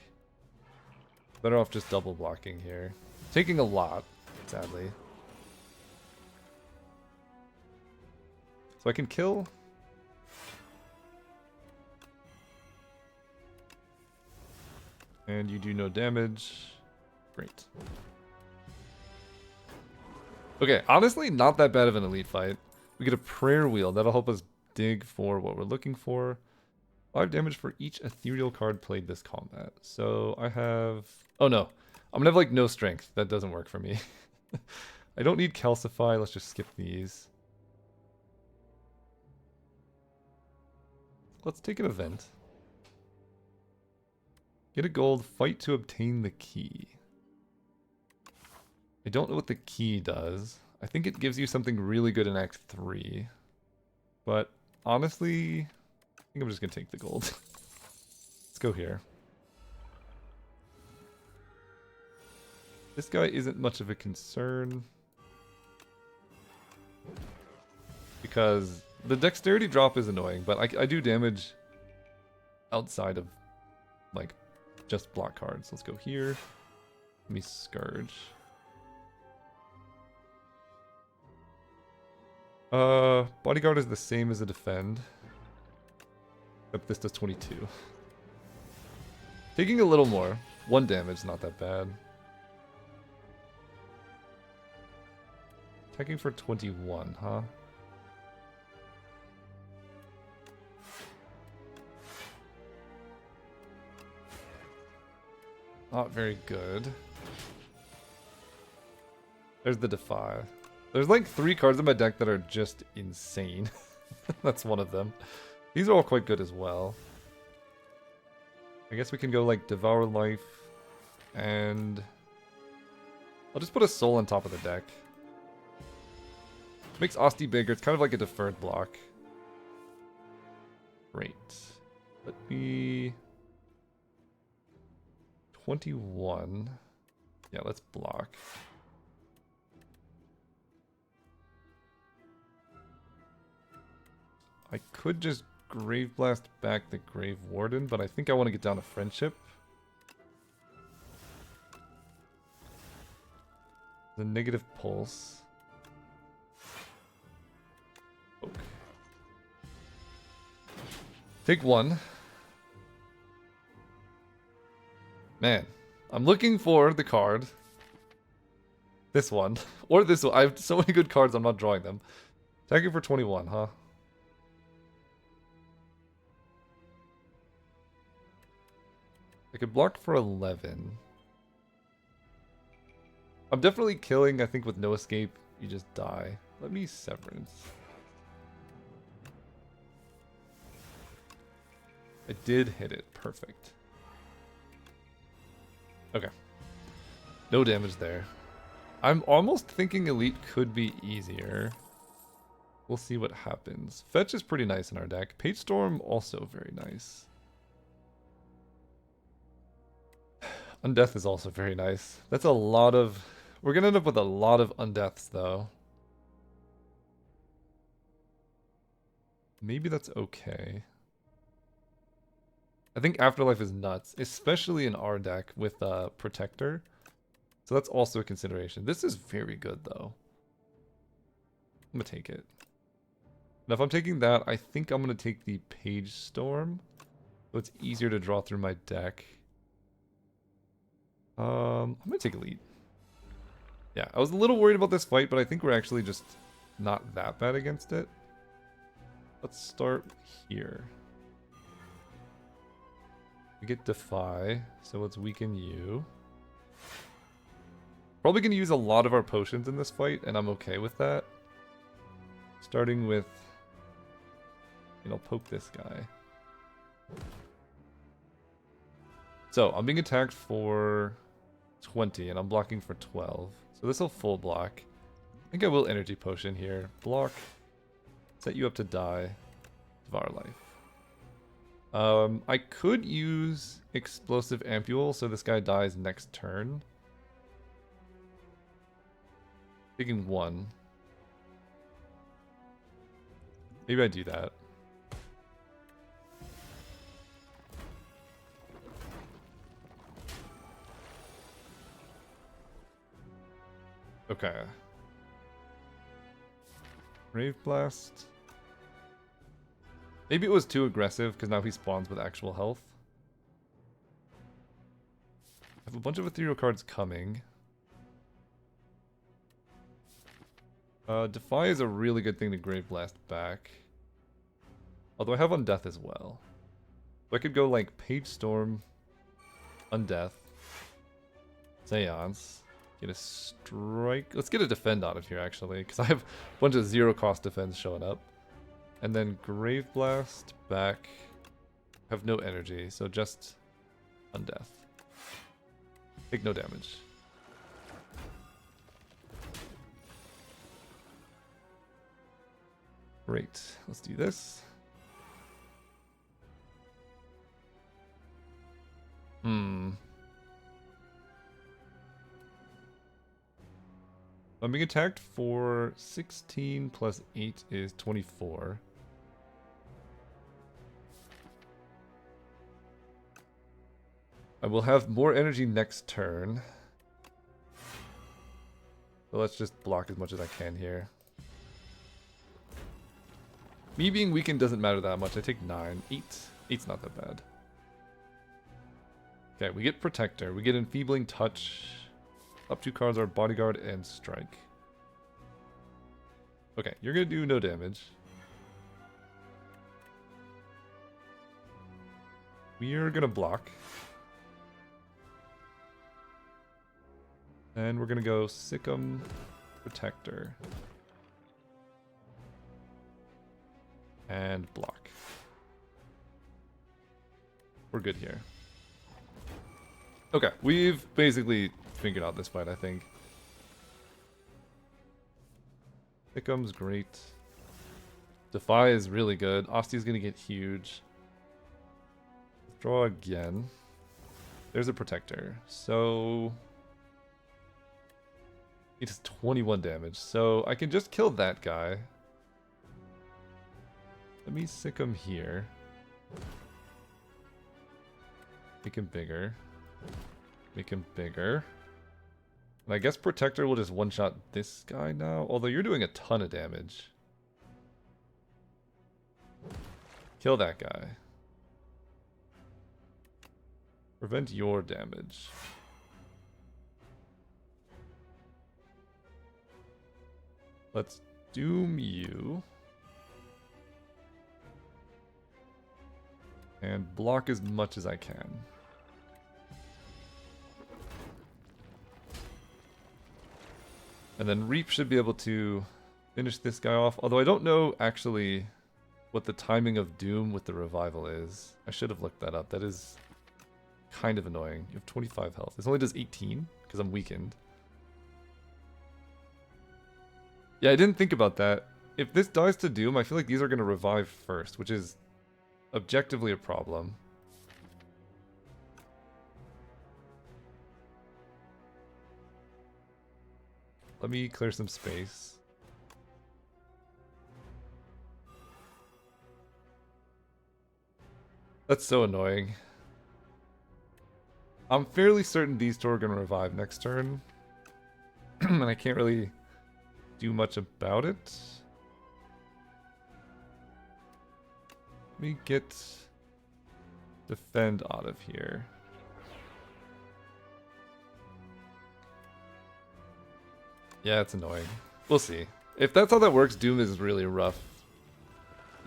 Speaker 1: better off just double blocking here. Taking a lot, sadly. So I can kill. And you do no damage. Great. Okay, honestly, not that bad of an elite fight. We get a Prayer Wheel. That'll help us dig for what we're looking for. 5 damage for each ethereal card played this combat. So I have... oh no. I'm gonna have like no strength. That doesn't work for me. I don't need Calcify. Let's just skip these. Let's take an event. Get a gold, fight to obtain the key. I don't know what the key does. I think it gives you something really good in Act 3. But honestly, I think I'm just going to take the gold. Let's go here. This guy isn't much of a concern. Because the dexterity drop is annoying, but I do damage outside of like just block cards. Let's go here. Let me Scourge. Bodyguard is the same as a defend. Except this does 22. Taking a little more. 1 damage, not that bad. Attacking for 21, huh? Not very good. There's the Defy. There's like 3 cards in my deck that are just insane. That's one of them. These are all quite good as well. I guess we can go like Devour Life and I'll just put a Soul on top of the deck. Makes Osti bigger. It's kind of like a deferred block. Great. Let me 21. Yeah, let's block. I could just Grave Blast back the Grave Warden, but I think I want to get down to Friendship. The negative pulse. Okay. Take 1. Man, I'm looking for the card. This one. Or this one. I have so many good cards, I'm not drawing them. Attacking for 21, huh? I could block for 11. I'm definitely killing, I think with no escape, you just die. Let me Severance. I did hit it. Perfect. Okay. No damage there. I'm almost thinking Elite could be easier. We'll see what happens. Fetch is pretty nice in our deck. Page Storm also very nice. Undeath is also very nice. That's a lot of... We're going to end up with a lot of Undeaths, though. Maybe that's okay. I think Afterlife is nuts, especially in our deck with Protector. So that's also a consideration. This is very good, though. I'm going to take it. Now, if I'm taking that, I think I'm going to take the Page Storm. So it's easier to draw through my deck. I'm going to take Elite. Yeah, I was a little worried about this fight, but I think we're actually just not that bad against it. Let's start here. We get Defy, so let's weaken you. Probably going to use a lot of our potions in this fight, and I'm okay with that. Starting with... I'll poke this guy. So, I'm being attacked for 20, and I'm blocking for 12. So this will full block. I think I will Energy Potion here. Block. Set you up to die. Devour Life. I could use Explosive Ampule, so this guy dies next turn. Taking 1. Maybe I do that. Okay. Grave Blast. Maybe it was too aggressive because now he spawns with actual health. I have a bunch of ethereal cards coming. Defy is a really good thing to Grave Blast back. Although I have Undeath as well. So I could go like Page Storm, Undeath, Seance. Get a strike. Let's get a defend out of here, actually, because I have a bunch of 0-cost defense showing up. And then Grave Blast back. Have no energy, so just Undeath. Take no damage. Great. Let's do this. I'm being attacked for 16 plus 8 is 24. I will have more energy next turn. So let's just block as much as I can here. Me being weakened doesn't matter that much. I take 9. 8. 8's not that bad. Okay, we get Protector. We get Enfeebling Touch. Up 2 cards are Bodyguard and Strike. Okay, you're going to do no damage. We are going to block. And we're going to go Sick'em Protector. And block. We're good here. Okay, we've basically figured out this fight, I think. Sick'em's great. Defy is really good. Osti's gonna get huge. Draw again. There's a Protector. So he does 21 damage. So I can just kill that guy. Let me Sick'em here. Make him bigger. Make him bigger. And I guess Protector will just one-shot this guy now. Although you're doing a ton of damage. Kill that guy. Prevent your damage. Let's doom you. And block as much as I can. And then Reap should be able to finish this guy off. Although I don't know actually what the timing of Doom with the revival is. I should have looked that up. That is kind of annoying. You have 25 health. This only does 18 because I'm weakened. Yeah, I didn't think about that. If this dies to Doom, I feel like these are going to revive first, which is objectively a problem. Let me clear some space. That's so annoying. I'm fairly certain these two are going to revive next turn. And I can't really do much about it. Let me get Defend out of here. Yeah, it's annoying. We'll see. If that's how that works, Doom is really rough.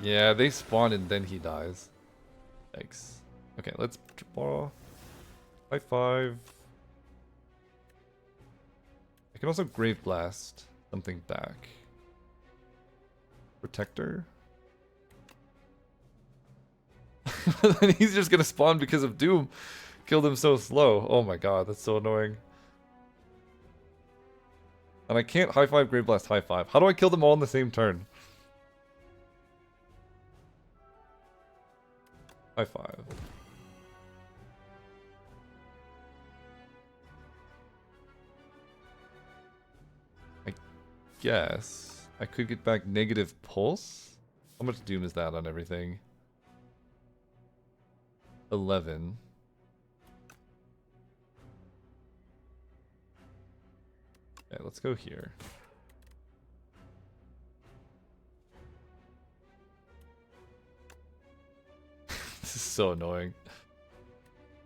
Speaker 1: Yeah, they spawn and then he dies. Thanks. Okay, let's draw. 5/5. I can also Grave Blast something back. Protector. Then he's just gonna spawn because of Doom. Killed him so slow. Oh my god, that's so annoying. And I can't high five, Grave Blast, high five. How do I kill them all in the same turn? High five. I guess I could get back negative pulse. How much Doom is that on everything? 11. Okay, let's go here. This is so annoying.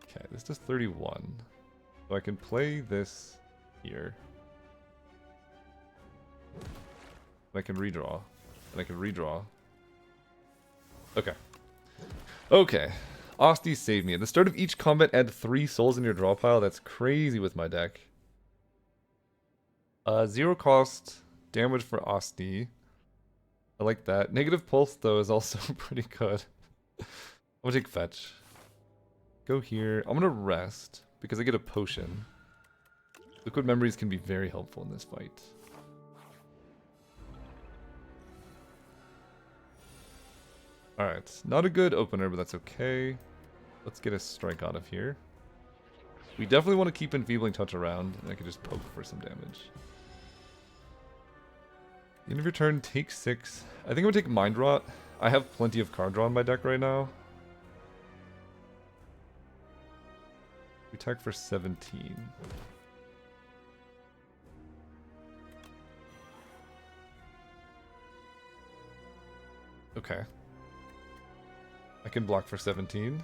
Speaker 1: Okay, this does 31. So I can play this here. I can redraw. And I can redraw. Okay. Okay. Osti saved me. At the start of each combat, add 3 souls in your draw pile. That's crazy with my deck. 0 cost damage for Osti. I like that. Negative pulse, though, is also pretty good. I'm gonna take fetch. Go here. I'm gonna rest because I get a potion. Liquid memories can be very helpful in this fight. Alright, not a good opener, but that's okay. Let's get a strike out of here. We definitely want to keep Enfeebling Touch around, and I can just poke for some damage. End of your turn, take 6. I think I'm gonna take Mind Rot. I have plenty of card draw in my deck right now. We attack for 17. Okay. I can block for 17.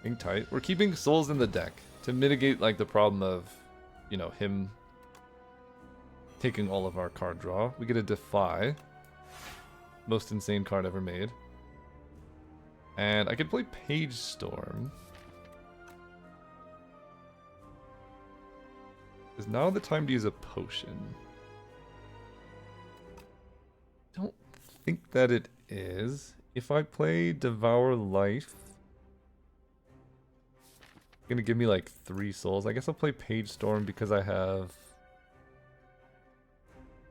Speaker 1: Being tight. We're keeping souls in the deck to mitigate like the problem of, you know, him taking all of our card draw. We get a Defy. Most insane card ever made. And I could play Page Storm. Is now the time to use a potion? Don't think that it is. If I play Devour Life, it's gonna give me like 3 souls. I guess I'll play Page Storm because I have...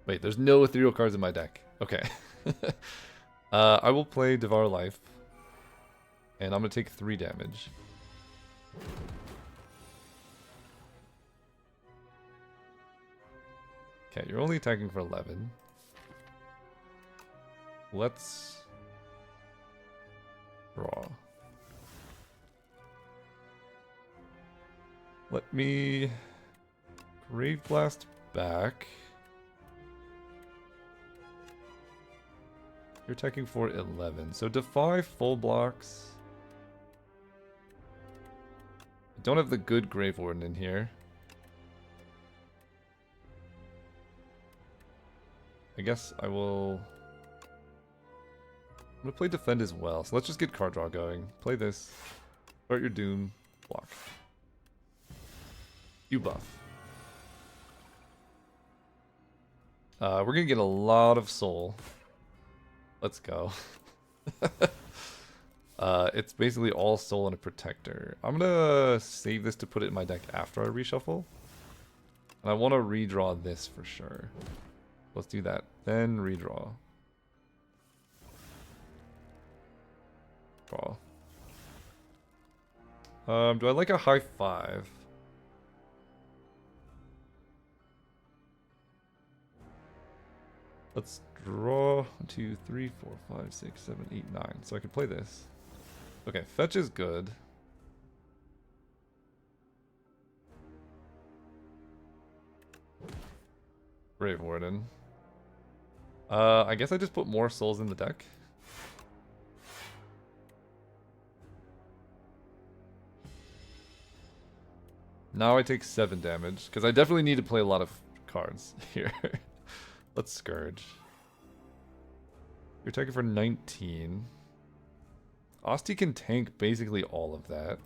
Speaker 1: Wait, there's no ethereal cards in my deck. Okay. I will play Devour Life. And I'm gonna take 3 damage. Okay, you're only attacking for 11. Let's draw. Let me Grave Blast back. You're attacking for 11. So Defy full blocks. I don't have the good Grave Warden in here. I guess I will... I'm going to play Defend as well. So let's just get card draw going. Play this. Start your Doom. Block. You buff. We're going to get a lot of soul. Let's go. It's basically all soul and a protector. I'm going to save this to put it in my deck after I reshuffle. And I want to redraw this for sure. Let's do that. Then redraw. Draw. Do I like a high 5? Let's draw 1, 2, 3, 4, 5, 6, 7, 8, 9. So I can play this. Okay, fetch is good. Grave Warden. I guess I just put more souls in the deck. Now I take 7 damage, because I definitely need to play a lot of cards here. Let's Scourge. You're attacking for 19. Asti can tank basically all of that.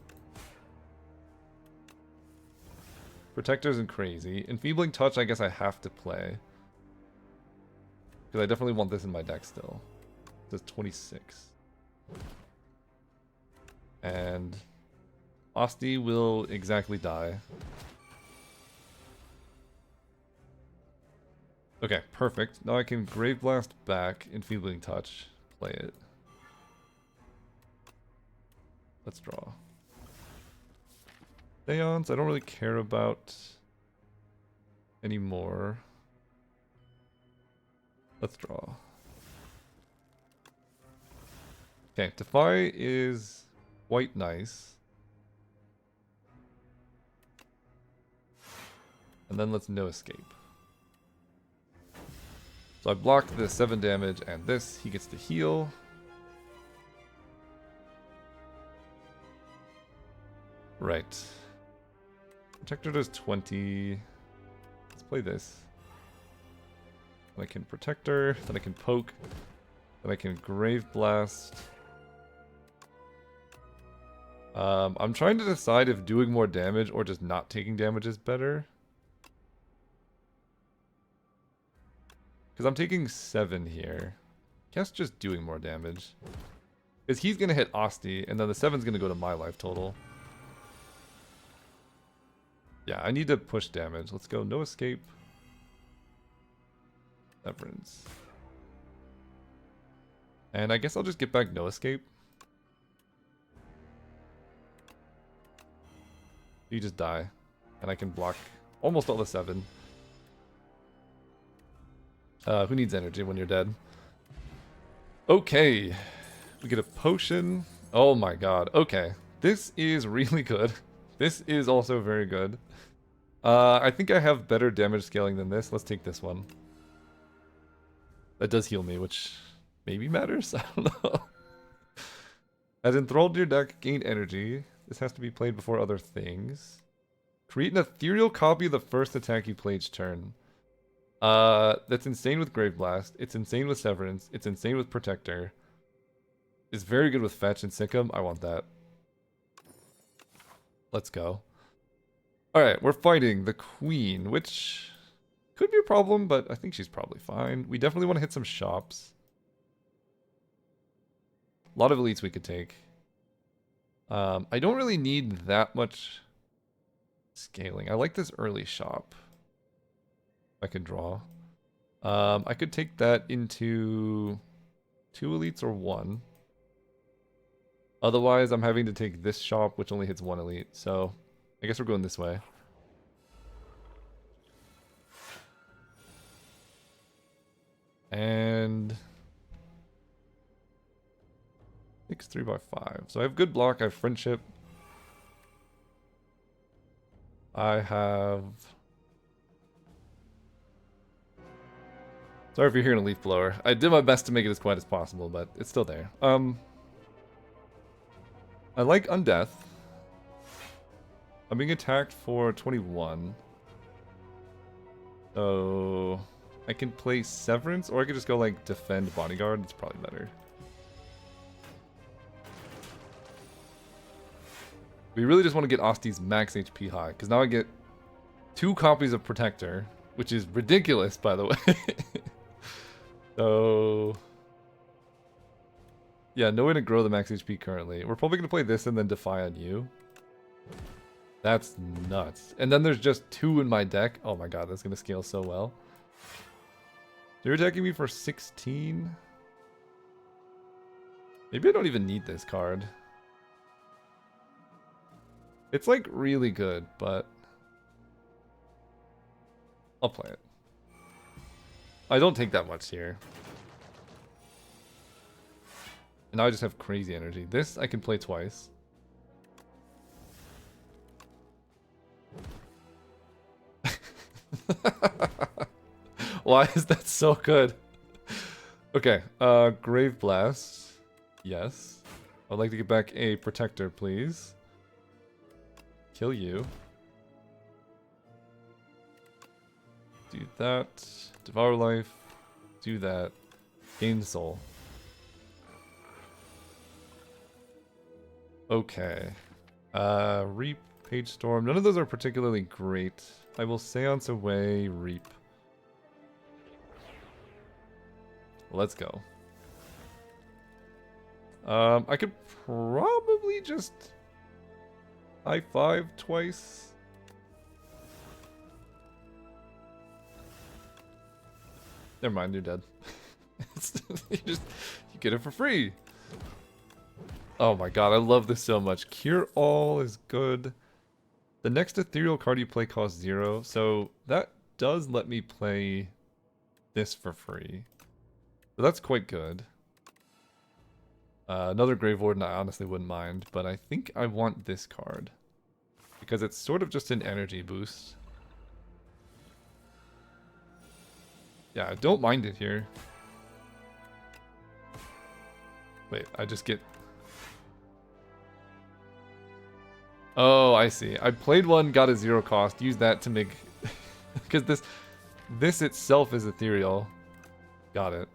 Speaker 1: Protector isn't crazy. Enfeebling Touch I guess I have to play. Because I definitely want this in my deck still. It does 26. And Asti will exactly die. Okay, perfect. Now I can Grave Blast back, Enfeebling Touch, play it. Let's draw. Seance, I don't really care about anymore. Let's draw. Okay, Defy is quite nice. And then let's No Escape. So I block the 7 damage and this. He gets to heal. Right. Protector does 20. Let's play this. Then I can Protector. Then I can Poke. Then I can Grave Blast. I'm trying to decide if doing more damage or just not taking damage is better. Because I'm taking 7 here. Guess just doing more damage. Because he's going to hit Asti, and then the 7's going to go to my life total. Yeah, I need to push damage. Let's go No Escape. Severance. And I guess I'll just get back No Escape. You just die. And I can block almost all the 7. Who needs energy when you're dead? Okay. We get a potion. Oh my god. Okay. This is really good. This is also very good. I think I have better damage scaling than this. Let's take this one. That does heal me, which maybe matters? I don't know. As enthralled to your deck, gain energy. This has to be played before other things. Create an ethereal copy of the first attack you play each turn. That's insane with Grave Blast. It's insane with Severance. It's insane with Protector. It's very good with Fetch and Sikkim. I want that. Let's go. Alright, we're fighting the Queen, which could be a problem, but I think she's probably fine. We definitely want to hit some shops. A lot of elites we could take. I don't really need that much scaling. I like this early shop. I could draw. I could take that into 2 elites or 1. Otherwise, I'm having to take this shop, which only hits 1 elite. So, I guess we're going this way. And 6 3x5. So I have good block. I have friendship. I have. Sorry if you're hearing a leaf blower. I did my best to make it as quiet as possible, but it's still there. I like Undeath. I'm being attacked for 21. So I can play Severance, or I could just go like Defend Bodyguard. It's probably better. We really just want to get Osti's max HP high, because now I get 2 copies of Protector, which is ridiculous, by the way. So yeah, no way to grow the max HP currently. We're probably going to play this and then Defy on you. That's nuts. And then there's just 2 in my deck. Oh my god, that's going to scale so well. You're attacking me for 16? Maybe I don't even need this card. It's like really good, but I'll play it. I don't take that much here. And now I just have crazy energy. This I can play twice. Why is that so good? Okay, Grave Blast. Yes. I'd like to get back a Protector, please. Kill you. Do that. Devour life. Do that. Gain soul. Okay. Reap, Page Storm. None of those are particularly great. I will Seance away, Reap. Let's go. I could probably just I5 twice. Never mind, you're dead. you get it for free. Oh my god, I love this so much. Cure All is good. The next ethereal card you play costs 0, so that does let me play this for free. So that's quite good. Another Grave Warden I honestly wouldn't mind, but I think I want this card. Because it's sort of just an energy boost. Yeah, I don't mind it here. Wait, I just get... Oh, I see. I played one, got a 0 cost, used that to make... Because this itself is ethereal. Got it.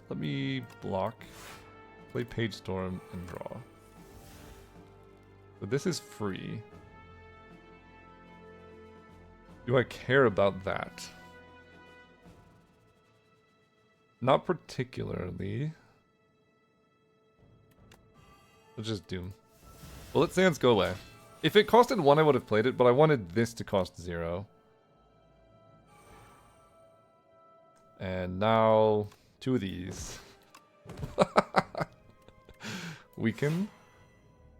Speaker 1: Let me block, play Page Storm, and draw. So this is free. Do I care about that? Not particularly. Let's just Doom. Well, let Sands go away. If it costed 1, I would have played it, but I wanted this to cost 0. And now... 2 of these. Weaken.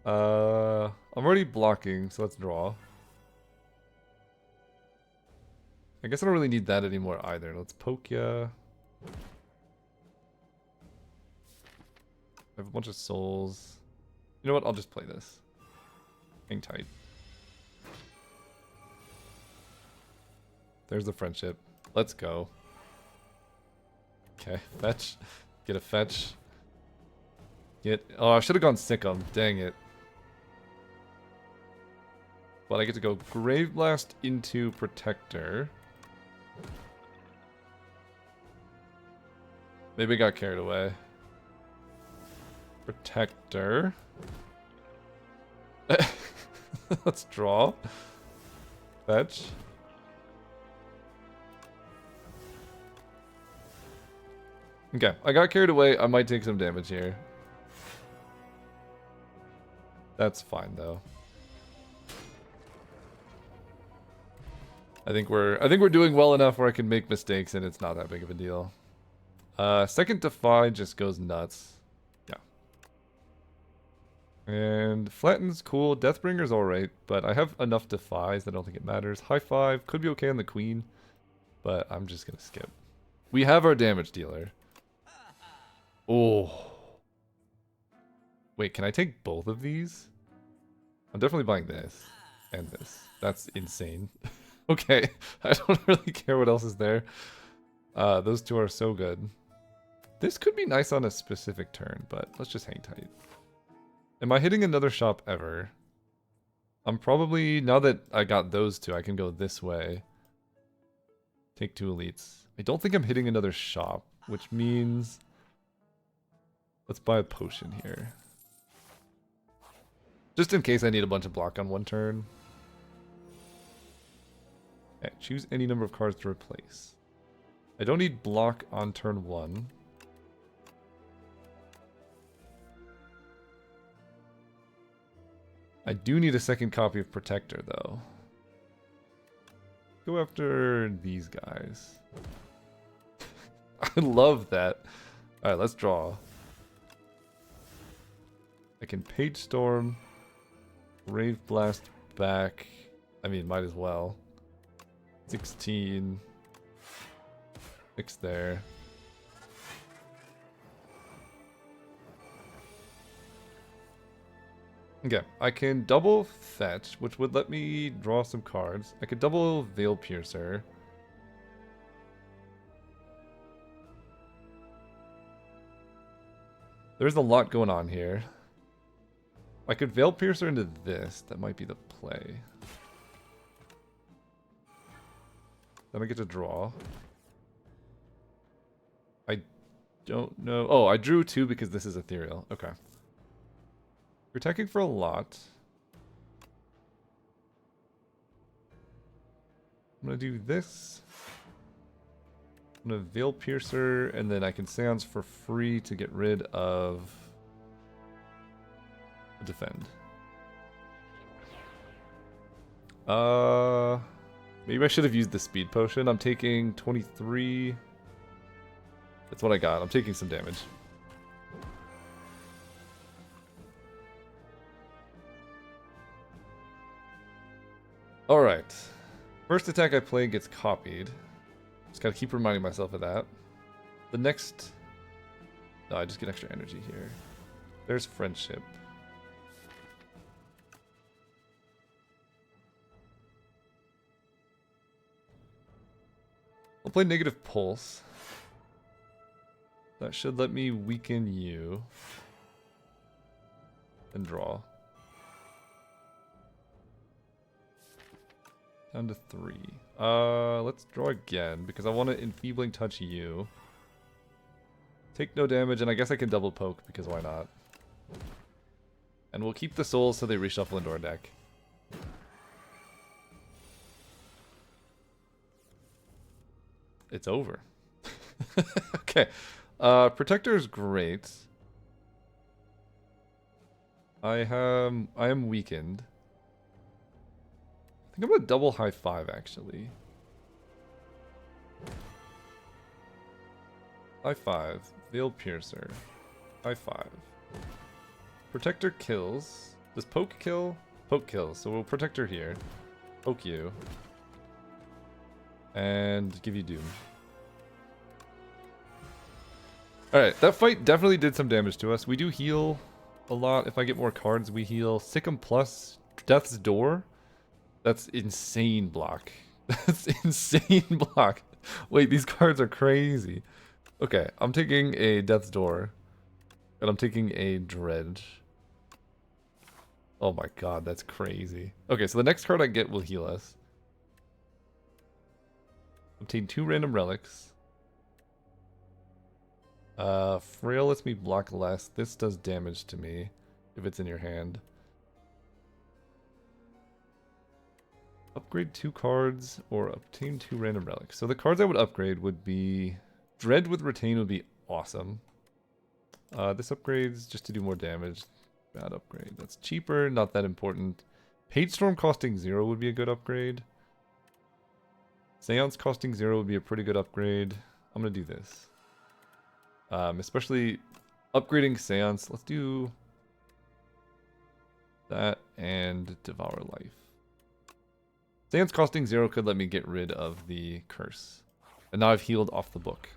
Speaker 1: I'm already blocking, so let's draw. I guess I don't really need that anymore either. Let's poke ya. I have a bunch of souls. You know what? I'll just play this. Hang tight. There's the friendship. Let's go. Okay, fetch. Get a fetch. Get. Oh, I should have gone Sick'em. Dang it. But I get to go Grave Blast into Protector. Maybe I got carried away. Protector. Let's draw. Fetch. Okay, I got carried away. I might take some damage here. That's fine though. I think we're doing well enough where I can make mistakes and it's not that big of a deal. Second Defy just goes nuts. Yeah. And Flatten's cool. Deathbringer's alright, but I have enough Defies that I don't think it matters. High Five could be okay on the Queen, but I'm just gonna skip. We have our damage dealer. Oh. Wait, can I take both of these? I'm definitely buying this and this. That's insane. Okay, I don't really care what else is there. Those two are so good. This could be nice on a specific turn, but let's just hang tight. Am I hitting another shop ever? I'm probably, now that I got those two, I can go this way. Take 2 elites. I don't think I'm hitting another shop, which means... Let's buy a potion here. Just in case I need a bunch of block on one turn. Okay, choose any number of cards to replace. I don't need block on turn 1. I do need a second copy of Protector, though. Go after these guys. I love that. Alright, let's draw. I can Page Storm. Rave Blast back. I mean, might as well. 16. 6 there. Okay, I can double fetch, which would let me draw some cards. I could double Veil Piercer. There's a lot going on here. I could Veil Piercer into this. That might be the play. Then I get to draw. I don't know. Oh, I drew 2 because this is ethereal. Okay. You're attacking for a lot. I'm going to do this. I'm going to Veil Piercer, and then I can Seance for free to get rid of the Defend. Maybe I should have used the Speed Potion. I'm taking 23. That's what I got. I'm taking some damage. Alright. First attack I play gets copied. Just gotta keep reminding myself of that. The next... No, I just get extra energy here. There's Friendship. I'll play Negative Pulse. That should let me weaken you. And draw. Down to 3. Let's draw again, because I want to Enfeebling Touch you. Take no damage, and I guess I can double poke, because why not? And we'll keep the souls so they reshuffle into our deck. It's over. Okay. Protector is great. I am weakened. I think I'm gonna double High Five actually. High Five. Veil Piercer. High Five. Protector kills. Does poke kill? Poke kills. So we'll Protector here. Poke you. And give you Doom. Alright, that fight definitely did some damage to us. We do heal a lot. If I get more cards, we heal. Sikkim plus Death's Door. That's insane block. That's insane block. Wait, these cards are crazy. Okay, I'm taking a Death's Door. And I'm taking a Dredge. Oh my god, that's crazy. Okay, so the next card I get will heal us. Obtain 2 random relics. Frail lets me block less. This does damage to me if it's in your hand. Upgrade 2 cards or obtain 2 random relics. So the cards I would upgrade would be Dread with Retain would be awesome. This upgrades just to do more damage. Bad upgrade. That's cheaper, not that important. Page Storm costing 0 would be a good upgrade. Seance costing 0 would be a pretty good upgrade. I'm gonna do this. Especially upgrading Seance. Let's do that and Devour Life. Seance costing 0 could let me get rid of the curse. And now I've healed off the book.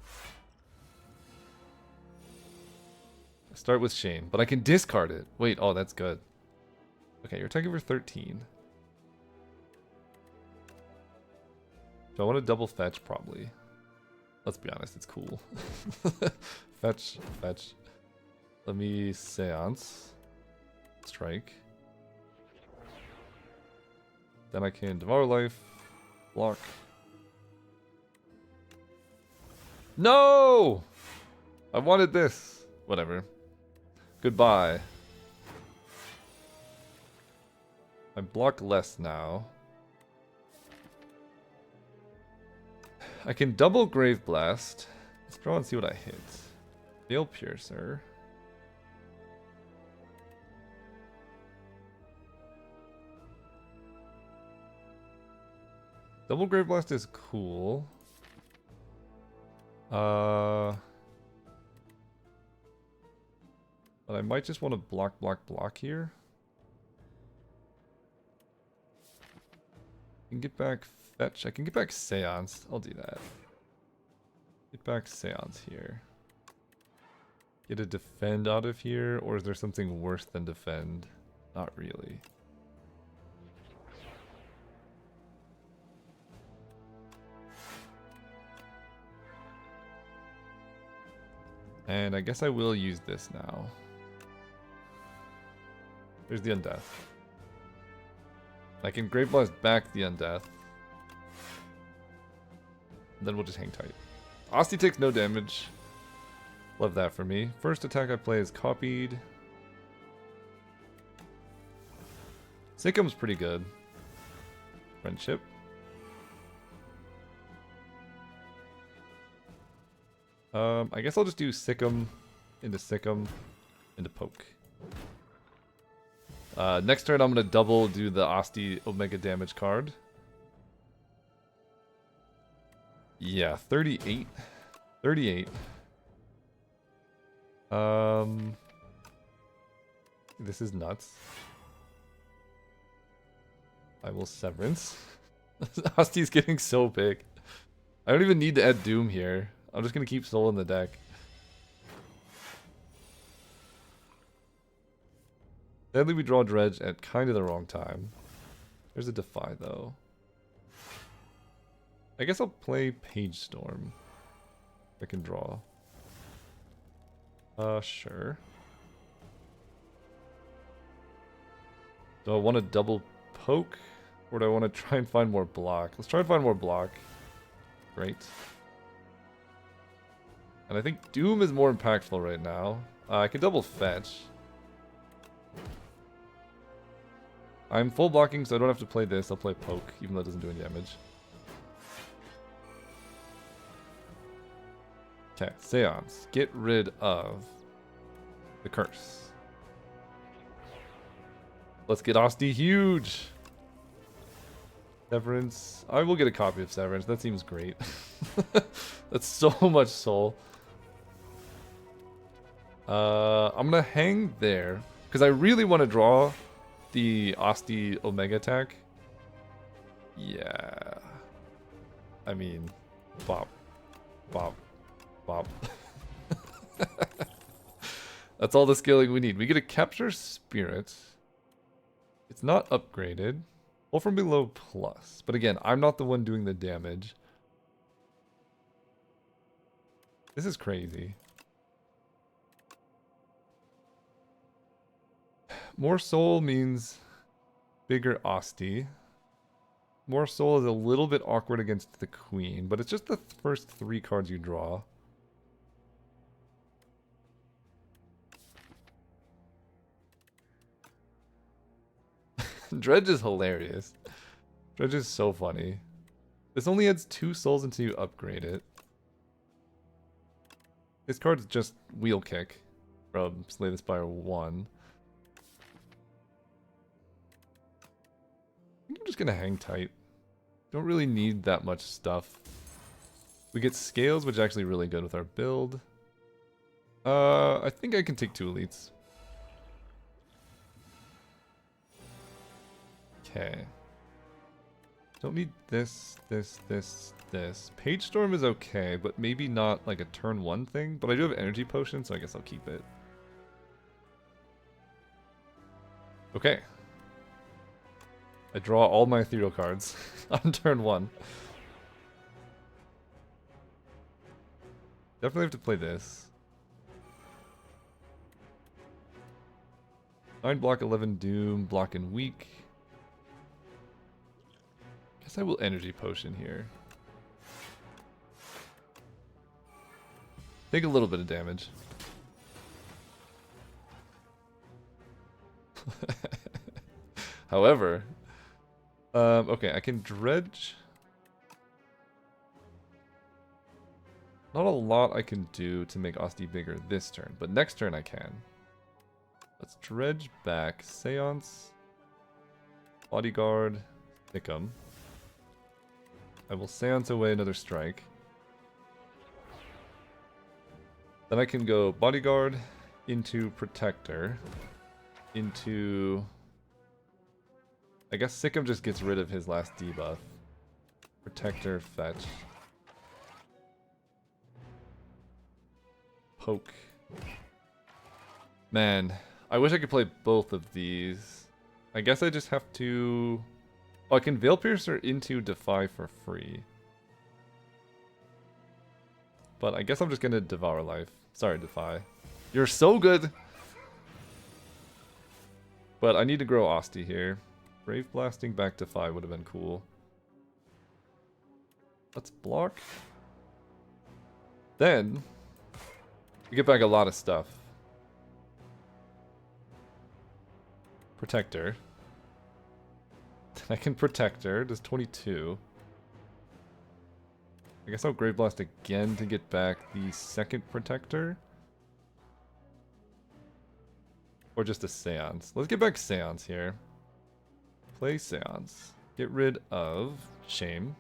Speaker 1: I start with Shane, but I can discard it. Wait, oh, that's good. Okay, you're attacking for 13. Do I want to double fetch? Probably. Let's be honest, it's cool. Fetch, fetch. Let me Seance. Strike. Then I can Devour Life. Block. No! I wanted this. Whatever. Goodbye. I block less now. I can double Grave Blast. Let's draw and see what I hit. Veil Piercer. Double Grave Blast is cool. But I might just want to block, block, block here. I can get back Fetch. I can get back Seance. I'll do that. Get back Seance here. Get a Defend out of here, or is there something worse than Defend? Not really. And I guess I will use this now. There's the Undeath. I can Grave Blast back the Undeath. And then we'll just hang tight. Asti takes no damage. Love that for me. First attack I play is copied. Sikkim's pretty good. Friendship. I guess I'll just do Sikkim into Poke. Next turn I'm going to double do the Asti Omega damage card. Yeah, 38. 38. This is nuts. I will Severance. Asti's getting so big. I don't even need to add Doom here. I'm just going to keep Soul in the deck. Sadly, we draw Dredge at kind of the wrong time. There's a Defy, though. I guess I'll play Page Storm. If I can draw. Sure. Do I want to double poke? Or do I want to try and find more block? Let's try and find more block. Great. And I think Doom is more impactful right now. I can double fetch. I'm full blocking, so I don't have to play this. I'll play poke, even though it doesn't do any damage. Okay, Seance. Get rid of the curse. Let's get Asti huge. Severance. I will get a copy of Severance. That seems great. That's so much soul. I'm gonna hang there because I really want to draw the Asti Omega attack. Yeah. I mean, bop, bop, bop. That's all the scaling we need. We get a Capture Spirit. It's not upgraded. Pull from below plus. But again, I'm not the one doing the damage. This is crazy. More soul means bigger Asti. More soul is a little bit awkward against the queen, but it's just the first 3 cards you draw. Dredge is hilarious. Dredge is so funny. This only adds 2 souls until you upgrade it. This card's just Wheel Kick from Slay the Spire 1. I think I'm just gonna hang tight. Don't really need that much stuff. We get Scales, which is actually really good with our build. I think I can take 2 elites. Okay. Don't need this. Page Storm is okay, but maybe not like a turn 1 thing. But I do have Energy Potion, so I guess I'll keep it. Okay. I draw all my ethereal cards on turn 1. Definitely have to play this. 9 block, 11 doom, block and weak. Guess I will Energy Potion here. Take a little bit of damage. However, okay, I can dredge. Not a lot I can do to make Asti bigger this turn, but next turn I can. Let's dredge back. Seance. Bodyguard. Pick'em. I will Seance away another strike. Then I can go Bodyguard into Protector. Into... I guess Sick'em just gets rid of his last debuff. Protector, fetch. Poke. Man, I wish I could play both of these. I guess I just have to... Oh, I can Veil Piercer into Defy for free. But I guess I'm just gonna Devour Life. Sorry, Defy. You're so good! But I need to grow Asti here. Brave Blasting back Defy would have been cool. Let's block. Then, we get back a lot of stuff. Protector. Then I can Protector. Does 22. I guess I'll Grave Blast again to get back the second Protector. Or just a Seance. Let's get back Seance here. Play Seance. Get rid of Shame.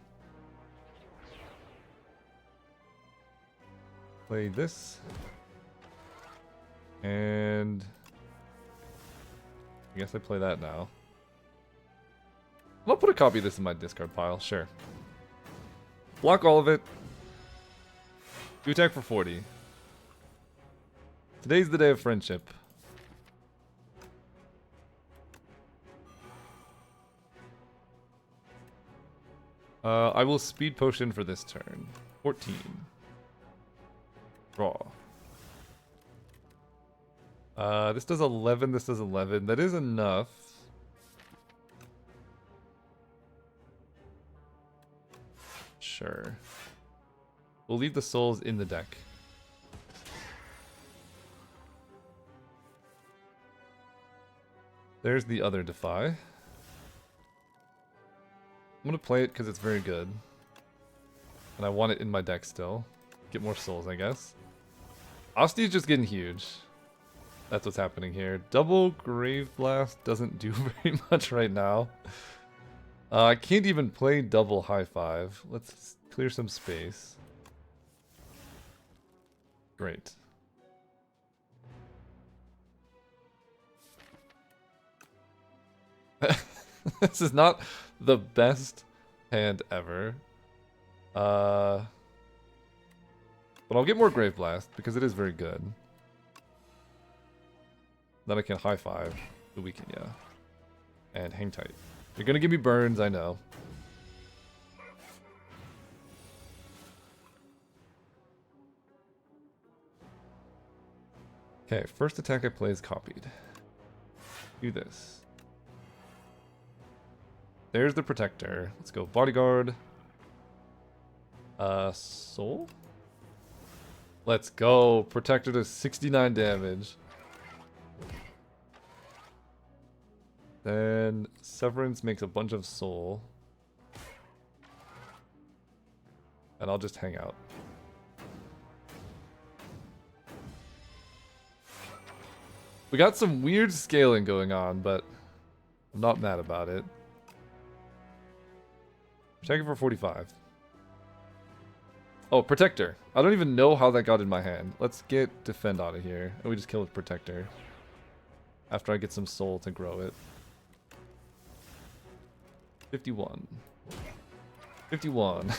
Speaker 1: Play this. And... I guess I play that now. I'll put a copy of this in my discard pile, sure. Block all of it. Do attack for 40. Today's the day of friendship. I will Speed Potion for this turn. 14. Draw. This does 11, this does 11. That is enough. Sure. We'll leave the souls in the deck. There's the other Defy. I'm gonna play it because it's very good. And I want it in my deck still. Get more souls, I guess. Asti is just getting huge. That's what's happening here. Double Grave Blast doesn't do very much right now. I can't even play double High Five. Let's clear some space. Great. This is not the best hand ever. But I'll get more Grave Blast because it is very good. Then I can high five the weaken, yeah. And hang tight. You're gonna give me burns, I know. Okay, first attack I play is copied. Do this. There's the protector. Let's go bodyguard. Soul? Let's go. Protector does 69 damage. Then Severance makes a bunch of soul. And I'll just hang out. We got some weird scaling going on, but I'm not mad about it. Protector for 45. Oh, Protector. I don't even know how that got in my hand. Let's get Defend out of here. And we just kill with Protector. After I get some soul to grow it. 51. 51.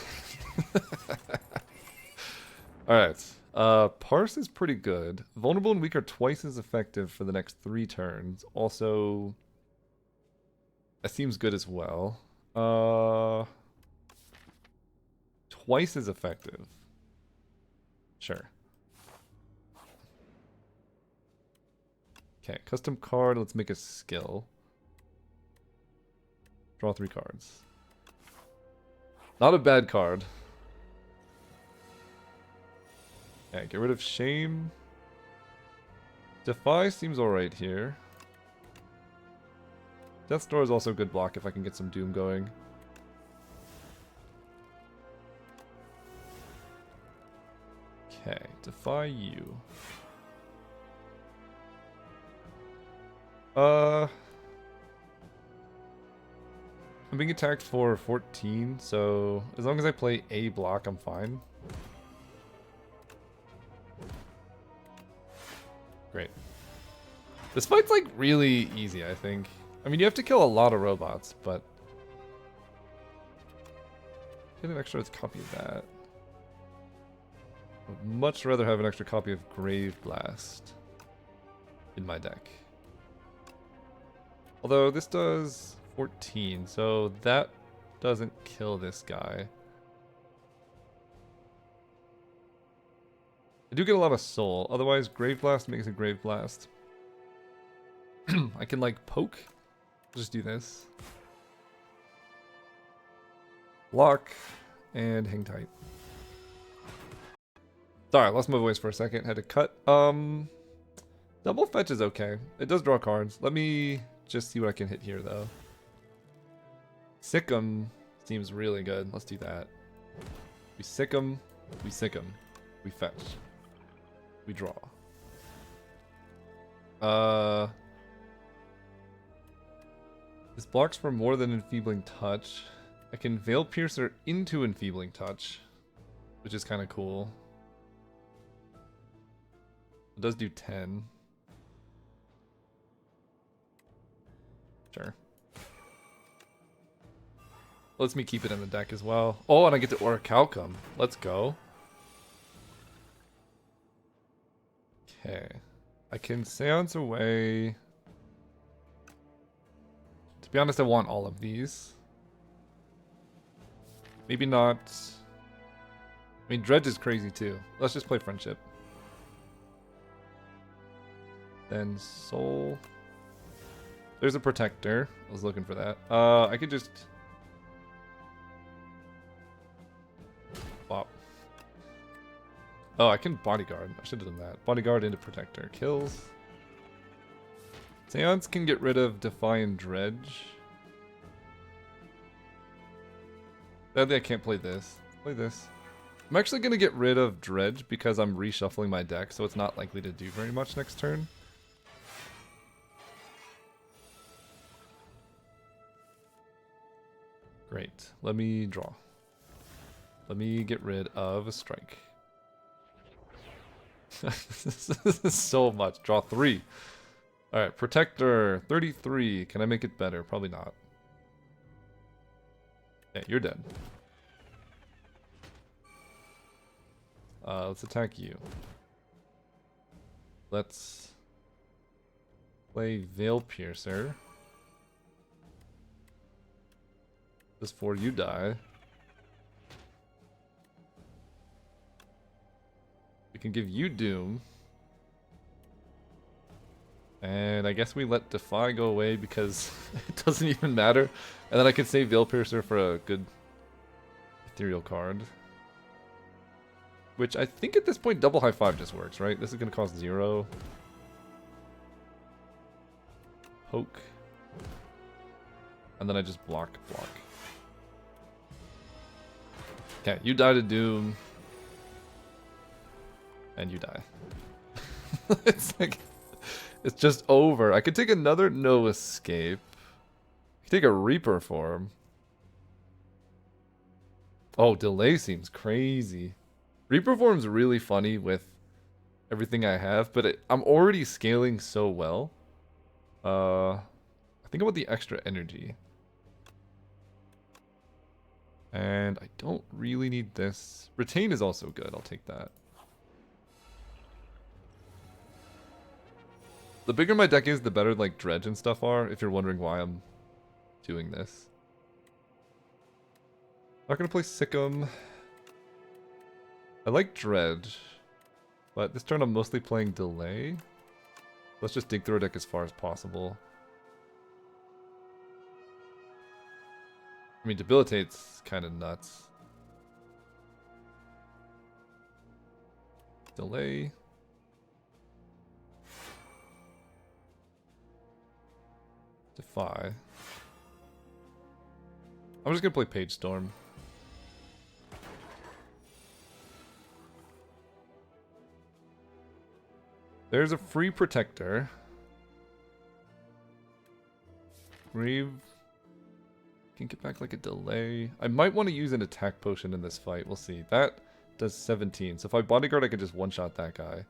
Speaker 1: Alright. Parse is pretty good. Vulnerable and weak are twice as effective for the next 3 turns. Also, that seems good as well. Twice as effective. Sure. Okay, custom card. Let's make a skill. Draw 3 cards. Not a bad card. Okay, get rid of Shame. Defy seems alright here. Death's Door is also a good block if I can get some Doom going. Okay, Defy you. I'm being attacked for 14, so as long as I play a block, I'm fine. Great. This fight's like really easy, I think. I mean, you have to kill a lot of robots, but get an extra copy of that. I would much rather have an extra copy of Grave Blast in my deck. Although this does 14, so that doesn't kill this guy. I do get a lot of soul, otherwise Grave Blast makes a Grave Blast. I can like poke. Just do this. Lock and hang tight. Sorry, I lost my voice for a second. Had to cut. Double fetch is okay. It does draw cards. Let me just see what I can hit here though. Sick 'em seems really good. Let's do that. We sick 'em. We sick 'em. We fetch. We draw. This blocks for more than Enfeebling Touch. I can Veil Piercer into Enfeebling Touch, which is kind of cool. It does do 10. Sure. Lets me keep it in the deck as well. Oh, and I get to Orichalcum. Let's go. Okay. I can Seance away. To be honest, I want all of these. Maybe not. I mean, Dredge is crazy too. Let's just play Friendship. Then Soul. There's a Protector. I was looking for that. I could just... Bop. Oh, I can Bodyguard. I should have done that. Bodyguard into Protector. Kills. Seance can get rid of Defy and Dredge. Sadly, I can't play this. Play this. I'm actually going to get rid of Dredge because I'm reshuffling my deck, so it's not likely to do very much next turn. Great. Let me draw. Let me get rid of a strike. This is so much. Draw 3. Alright, Protector, 33. Can I make it better? Probably not. Yeah, you're dead. Let's attack you. Let's Play Veil Piercer. Just before you die. We can give you Doom. And I guess we let Defy go away because it doesn't even matter. And then I can save Veil Piercer for a good ethereal card. Which I think at this point double high five just works, right? This is going to cost 0. Poke. And then I just block. Okay, you die to Doom. And you die. It's like... It's just over. I could take another No Escape. I could take a Reaper form. Oh, Delay seems crazy. Reaper form's really funny with everything I have, but I'm already scaling so well. I think I want the extra energy. And I don't really need this. Retain is also good. I'll take that. The bigger my deck is, the better like Dredge and stuff are, if you're wondering why I'm doing this. Not gonna play Sikkim. I like Dredge, but this turn I'm mostly playing Delay. Let's just dig through our deck as far as possible. I mean, Debilitate's kind of nuts. Delay. Defy. I'm just gonna play Page Storm. There's a free Protector. Grave. Can get back like a Delay. I might want to use an attack potion in this fight. We'll see. That does 17. So if I bodyguard, I can just one-shot that guy.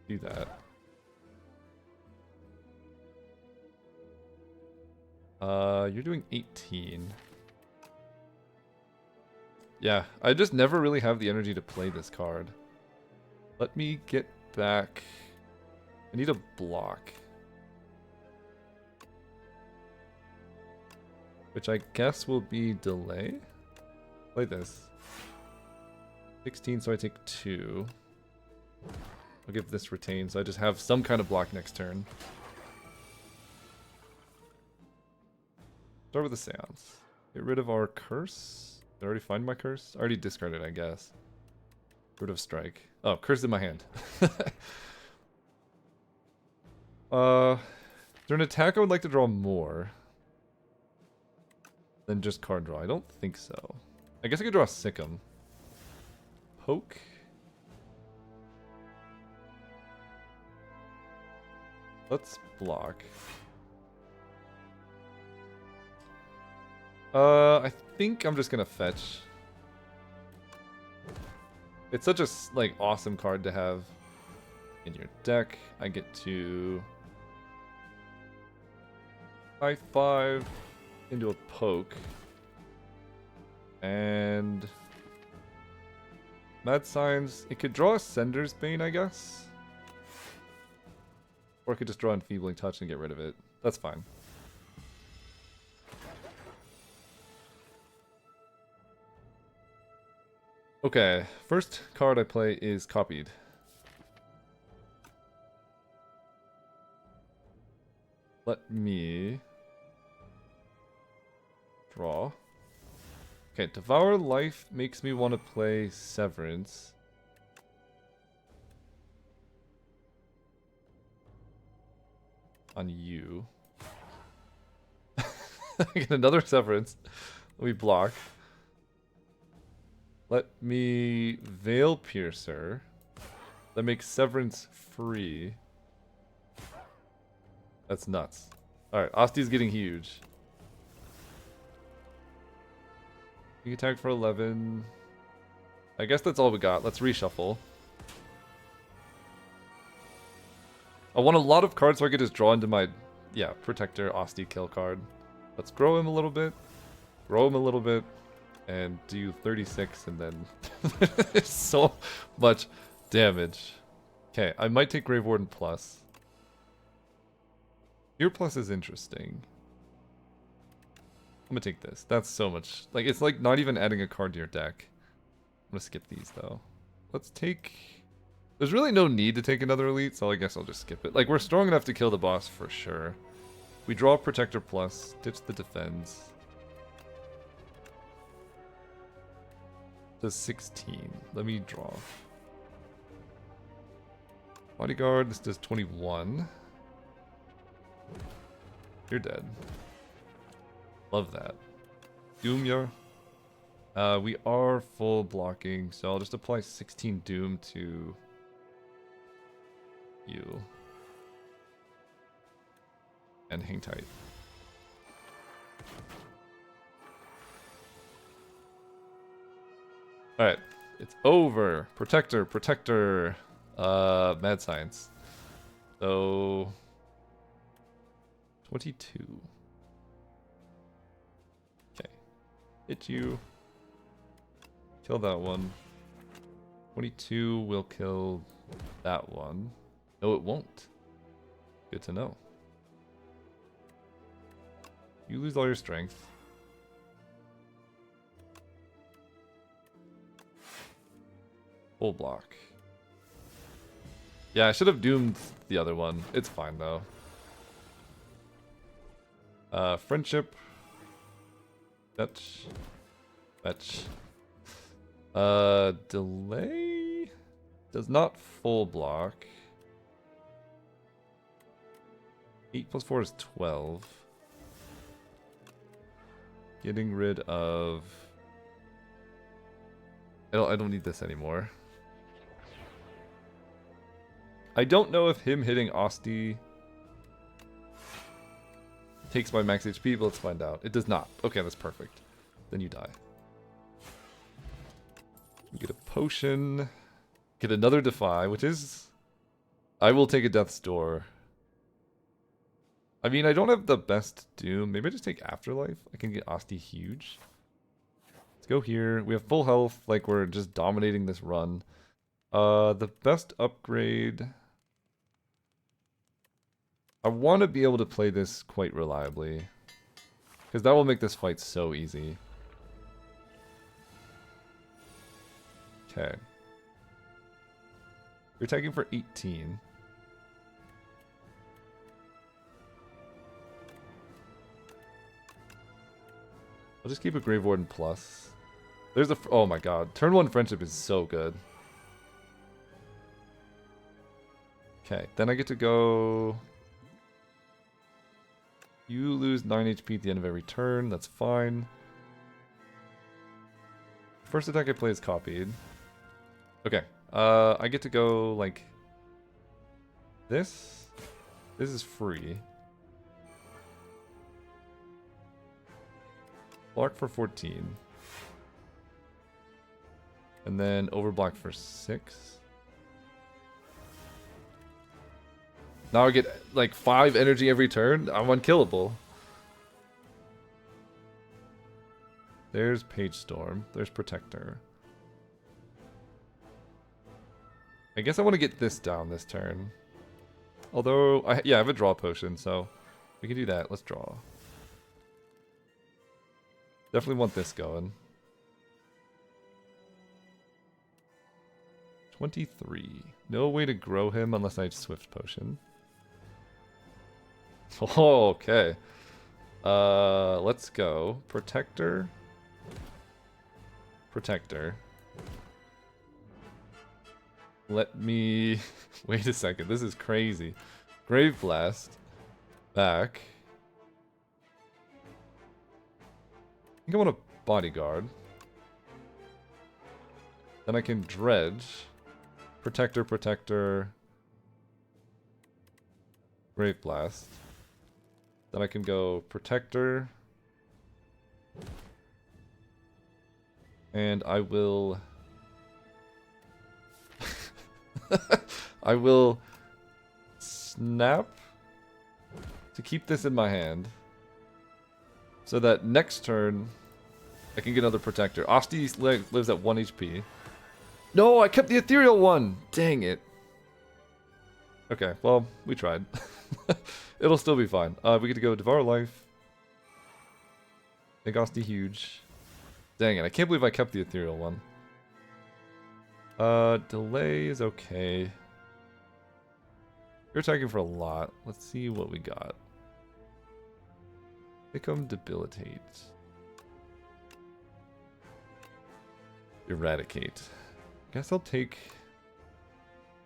Speaker 1: Do that. You're doing 18. Yeah, I just never really have the energy to play this card. Let me get back. I need a block. Which I guess will be Delay. Play this. 16, so I take 2. I'll give this Retain, so I just have some kind of block next turn. Start with the Seance. Get rid of our Curse. Did I already find my Curse? I already discarded, I guess. Get rid of Strike. Oh, Curse in my hand. Is there an attack I would like to draw more than just card draw? I don't think so. I guess I could draw Sikkim. Poke. Let's block. I think I'm just gonna fetch. It's such a like awesome card to have in your deck. I get to high five into a poke and Mad Signs. It could draw a Sender's Bane, I guess, or it could just draw Enfeebling Touch and get rid of it. That's fine. Okay, first card I play is Copied. Let me draw. Okay, Devour Life makes me want to play Severance. On you. I get another Severance. Let me block. Let me Veil Piercer. That makes Severance free. That's nuts. Alright, Osti's getting huge. You attack for 11. I guess that's all we got. Let's reshuffle. I want a lot of cards so I could just draw into my, yeah, Protector Osti kill card. Let's grow him a little bit. Grow him a little bit. And do 36 and then there's so much damage. Okay, I might take Grave Warden Plus. Your Plus is interesting. I'm gonna take this. That's so much. Like, it's like not even adding a card to your deck. I'm gonna skip these, though. Let's take... There's really no need to take another Elite, so I guess I'll just skip it. Like, we're strong enough to kill the boss for sure. We draw Protector Plus, ditch the Defense. Does 16. Let me draw. Bodyguard, this does 21. You're dead. Love that. Doom ya. We are full blocking, so I'll just apply 16 Doom to you. And hang tight. Alright. It's over. Protector, Protector. Mad Science. So... 22. Okay. Hit you. Kill that one. 22 will kill that one. No, it won't. Good to know. You lose all your strength. Full block. Yeah, I should have doomed the other one. It's fine, though. Friendship. Fetch. Fetch. Delay? Does not full block. 8 plus 4 is 12. Getting rid of... I don't need this anymore. I don't know if him hitting Osti takes my max HP, but let's find out. It does not. Okay, that's perfect. Then you die. You get a potion. Get another Defy, which is... I will take a Death's Door. I mean, I don't have the best Doom. Maybe I just take Afterlife. I can get Osti huge. Let's go here. We have full health. Like, we're just dominating this run. The best upgrade... I want to be able to play this quite reliably. Because that will make this fight so easy. Okay. You're attacking for 18. I'll just keep a Grave Warden Plus. There's a... Oh my god. Turn 1 Friendship is so good. Okay, then I get to go... You lose 9 HP at the end of every turn. That's fine. First attack I play is copied. Okay. I get to go, like... This? This is free. Block for 14. And then overblock for 6. Now I get like 5 energy every turn. I'm unkillable. There's Page Storm. There's Protector. I guess I want to get this down this turn. Although, yeah, I have a draw potion, so we can do that. Let's draw. Definitely want this going. 23. No way to grow him unless I have Swift Potion. Oh, okay. Let's go. Protector. Protector. Let me... Wait a second, this is crazy. Grave Blast. Back. I think I want a Bodyguard. Then I can Dredge. Protector, Protector. Grave Blast. Then I can go Protector. And I will... I will snap to keep this in my hand. So that next turn, I can get another Protector. Osti lives at 1 HP. No, I kept the Ethereal one! Dang it. Okay, well, we tried. It'll still be fine. We get to go Devour Life. Make Asti huge. Dang it, I can't believe I kept the Ethereal one. Delay is okay. You're attacking for a lot. Let's see what we got. Become Debilitate. Eradicate. Guess I'll take...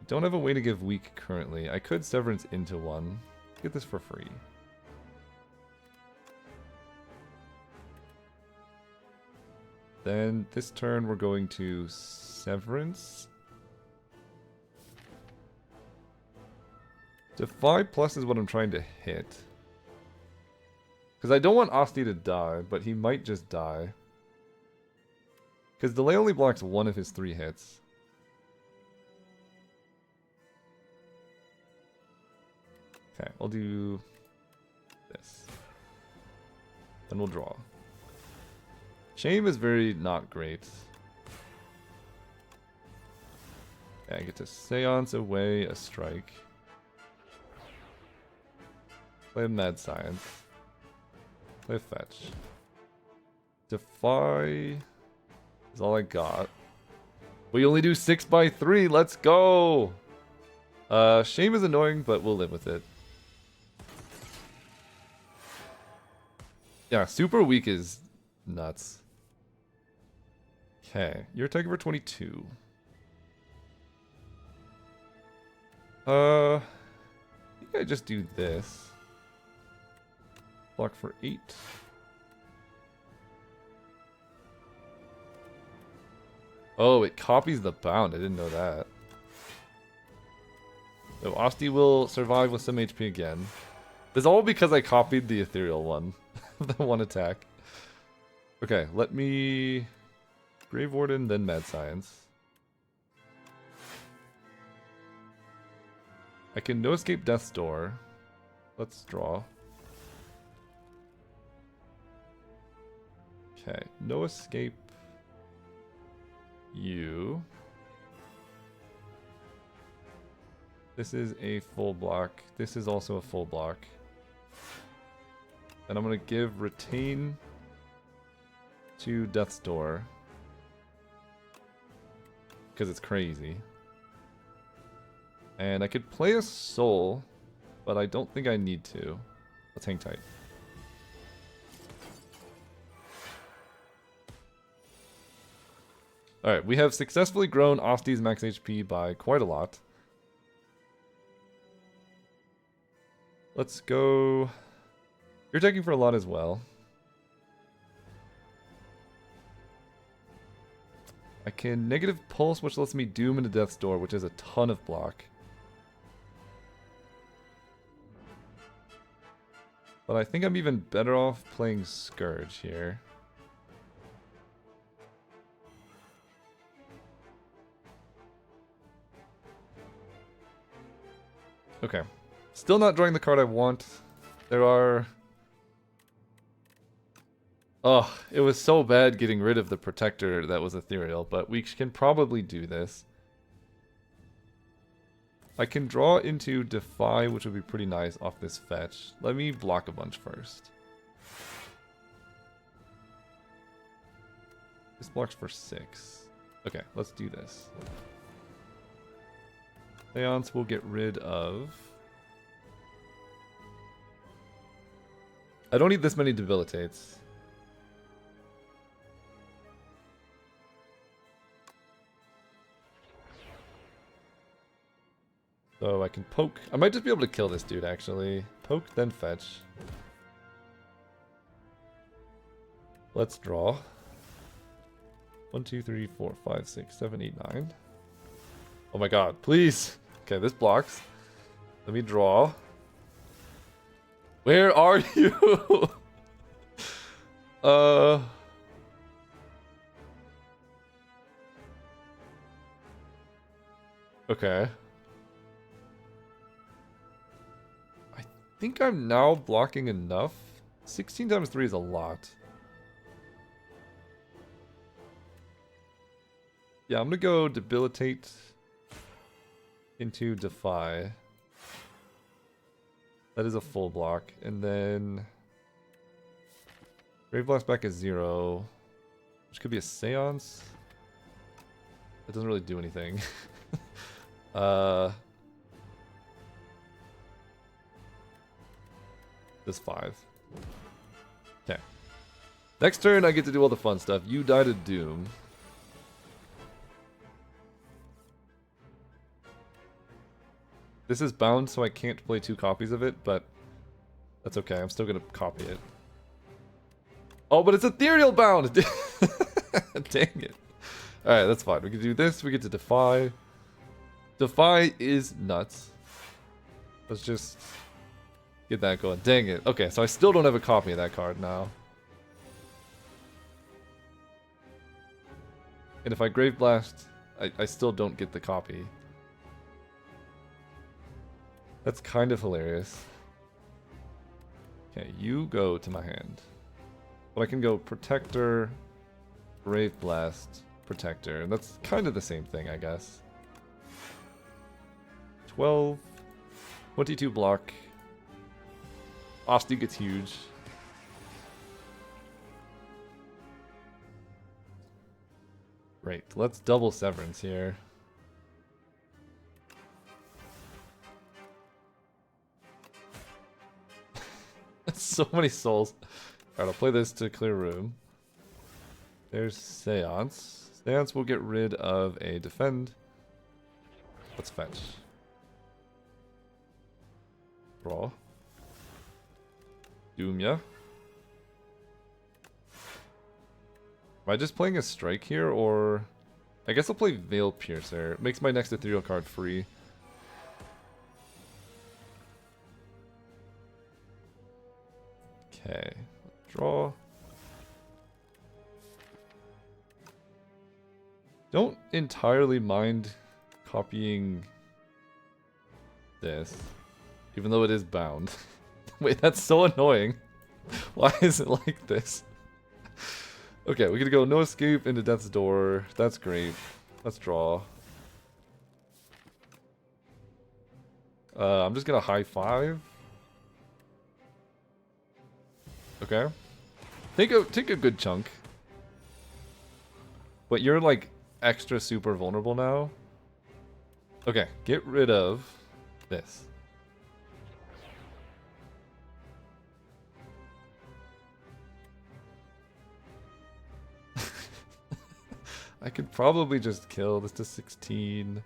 Speaker 1: Don't have a way to give weak currently. I could Severance into one. Get this for free. Then this turn we're going to Severance. Defy plus is what I'm trying to hit. Because I don't want Asti to die, but he might just die. Because Delay only blocks one of his 3 hits. Okay, I'll do this. Then we'll draw. Shame is very not great. Okay, I get to Seance away a strike. Play a Mad Science. Play a Fetch. Defy is all I got. We only do 6x3, let's go! Shame is annoying, but we'll live with it. Yeah, super weak is nuts. Okay, you're attacking for 22. I think I just do this. Block for 8. Oh, it copies the bound. I didn't know that. So Asti will survive with some HP again. This is all because I copied the ethereal one. The one attack. Okay, let me... Grave Warden, then Mad Science. I can no escape Death's Door. Let's draw. Okay, no escape you. This is a full block. This is also a full block. And I'm going to give Retain to Death's Door. Because it's crazy. And I could play a Soul, but I don't think I need to. Let's hang tight. Alright, we have successfully grown Asti's max HP by quite a lot. Let's go... You're taking for a lot as well. I can negative pulse, which lets me doom into Death's Door, which is a ton of block. But I think I'm even better off playing Scourge here. Okay. Still not drawing the card I want. There are... Oh, it was so bad getting rid of the Protector that was ethereal, but we can probably do this. I can draw into Defy, which would be pretty nice off this fetch. Let me block a bunch first. This blocks for 6. Okay, let's do this. Seance will get rid of... I don't need this many debilitates. So I can poke. I might just be able to kill this dude, actually. Poke, then fetch. Let's draw. 1, 2, 3, 4, 5, 6, 7, 8, 9. Oh my god, please! Okay, this blocks. Let me draw. Where are you? Okay. I think I'm now blocking enough. 16 times 3 is a lot. Yeah, I'm gonna go Debilitate into Defy. That is a full block. And then Grave Blast back at 0, which could be a Seance. It doesn't really do anything. This 5. Okay. Next turn, I get to do all the fun stuff. You die to Doom. This is bound, so I can't play 2 copies of it, but that's okay. I'm still going to copy it. Oh, but it's ethereal bound! Dang it. Alright, that's fine. We can do this. We get to Defy. Defy is nuts. Let's just get that going. Dang it. Okay, so I still don't have a copy of that card now. And if I Grave Blast, I still don't get the copy. That's kind of hilarious. Okay, you go to my hand. But I can go Protector, Grave Blast, Protector. And that's kind of the same thing, I guess. 12, 22 block. Asti gets huge. Great, let's double Severance here. So many souls. Alright, I'll play this to clear room. There's Seance. Seance will get rid of a defend. Let's fetch. Draw. Doom ya. Am I just playing a strike here, or... I guess I'll play Veil Piercer. It makes my next ethereal card free. Okay. Draw. Don't entirely mind copying this, even though it is bound. Wait, that's so annoying. Why is it like this? Okay, we're gonna go no escape into Death's Door. That's great. Let's draw. I'm just gonna high 5. Okay. Take a good chunk. But you're like extra super vulnerable now. Okay, get rid of this. I could probably just kill this to 16.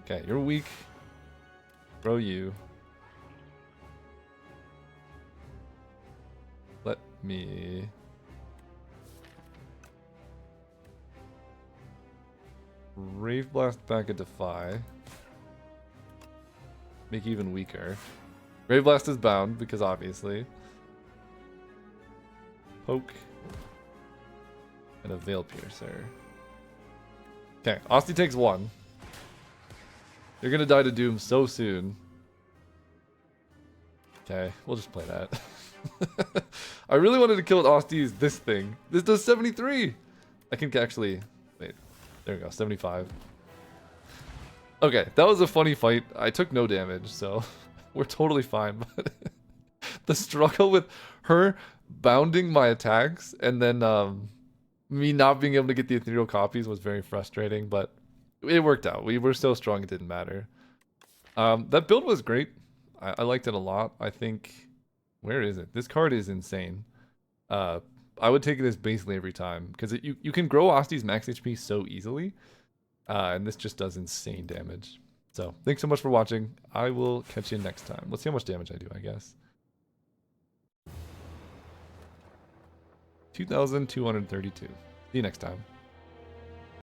Speaker 1: Okay, you're weak. Throw you. Let me... Rave Blast back at Defy. Make you even weaker. Rave Blast is bound, because obviously. Poke. And a Veil Piercer. Okay, Asti takes 1. You're gonna die to Doom so soon. Okay, we'll just play that. I really wanted to kill Asti's this thing. This does 73! I can actually... Wait, there we go, 75. Okay, that was a funny fight. I took no damage, so we're totally fine. But the struggle with her bounding my attacks and then me not being able to get the ethereal copies was very frustrating, but it worked out. We were so strong it didn't matter. That build was great. I liked it a lot. I think... Where is it? This card is insane. I would take this basically every time, because you can grow Asti's max HP so easily, and this just does insane damage. So, thanks so much for watching. I will catch you next time. Let's see how much damage I do, I guess. 2,232. See you next time.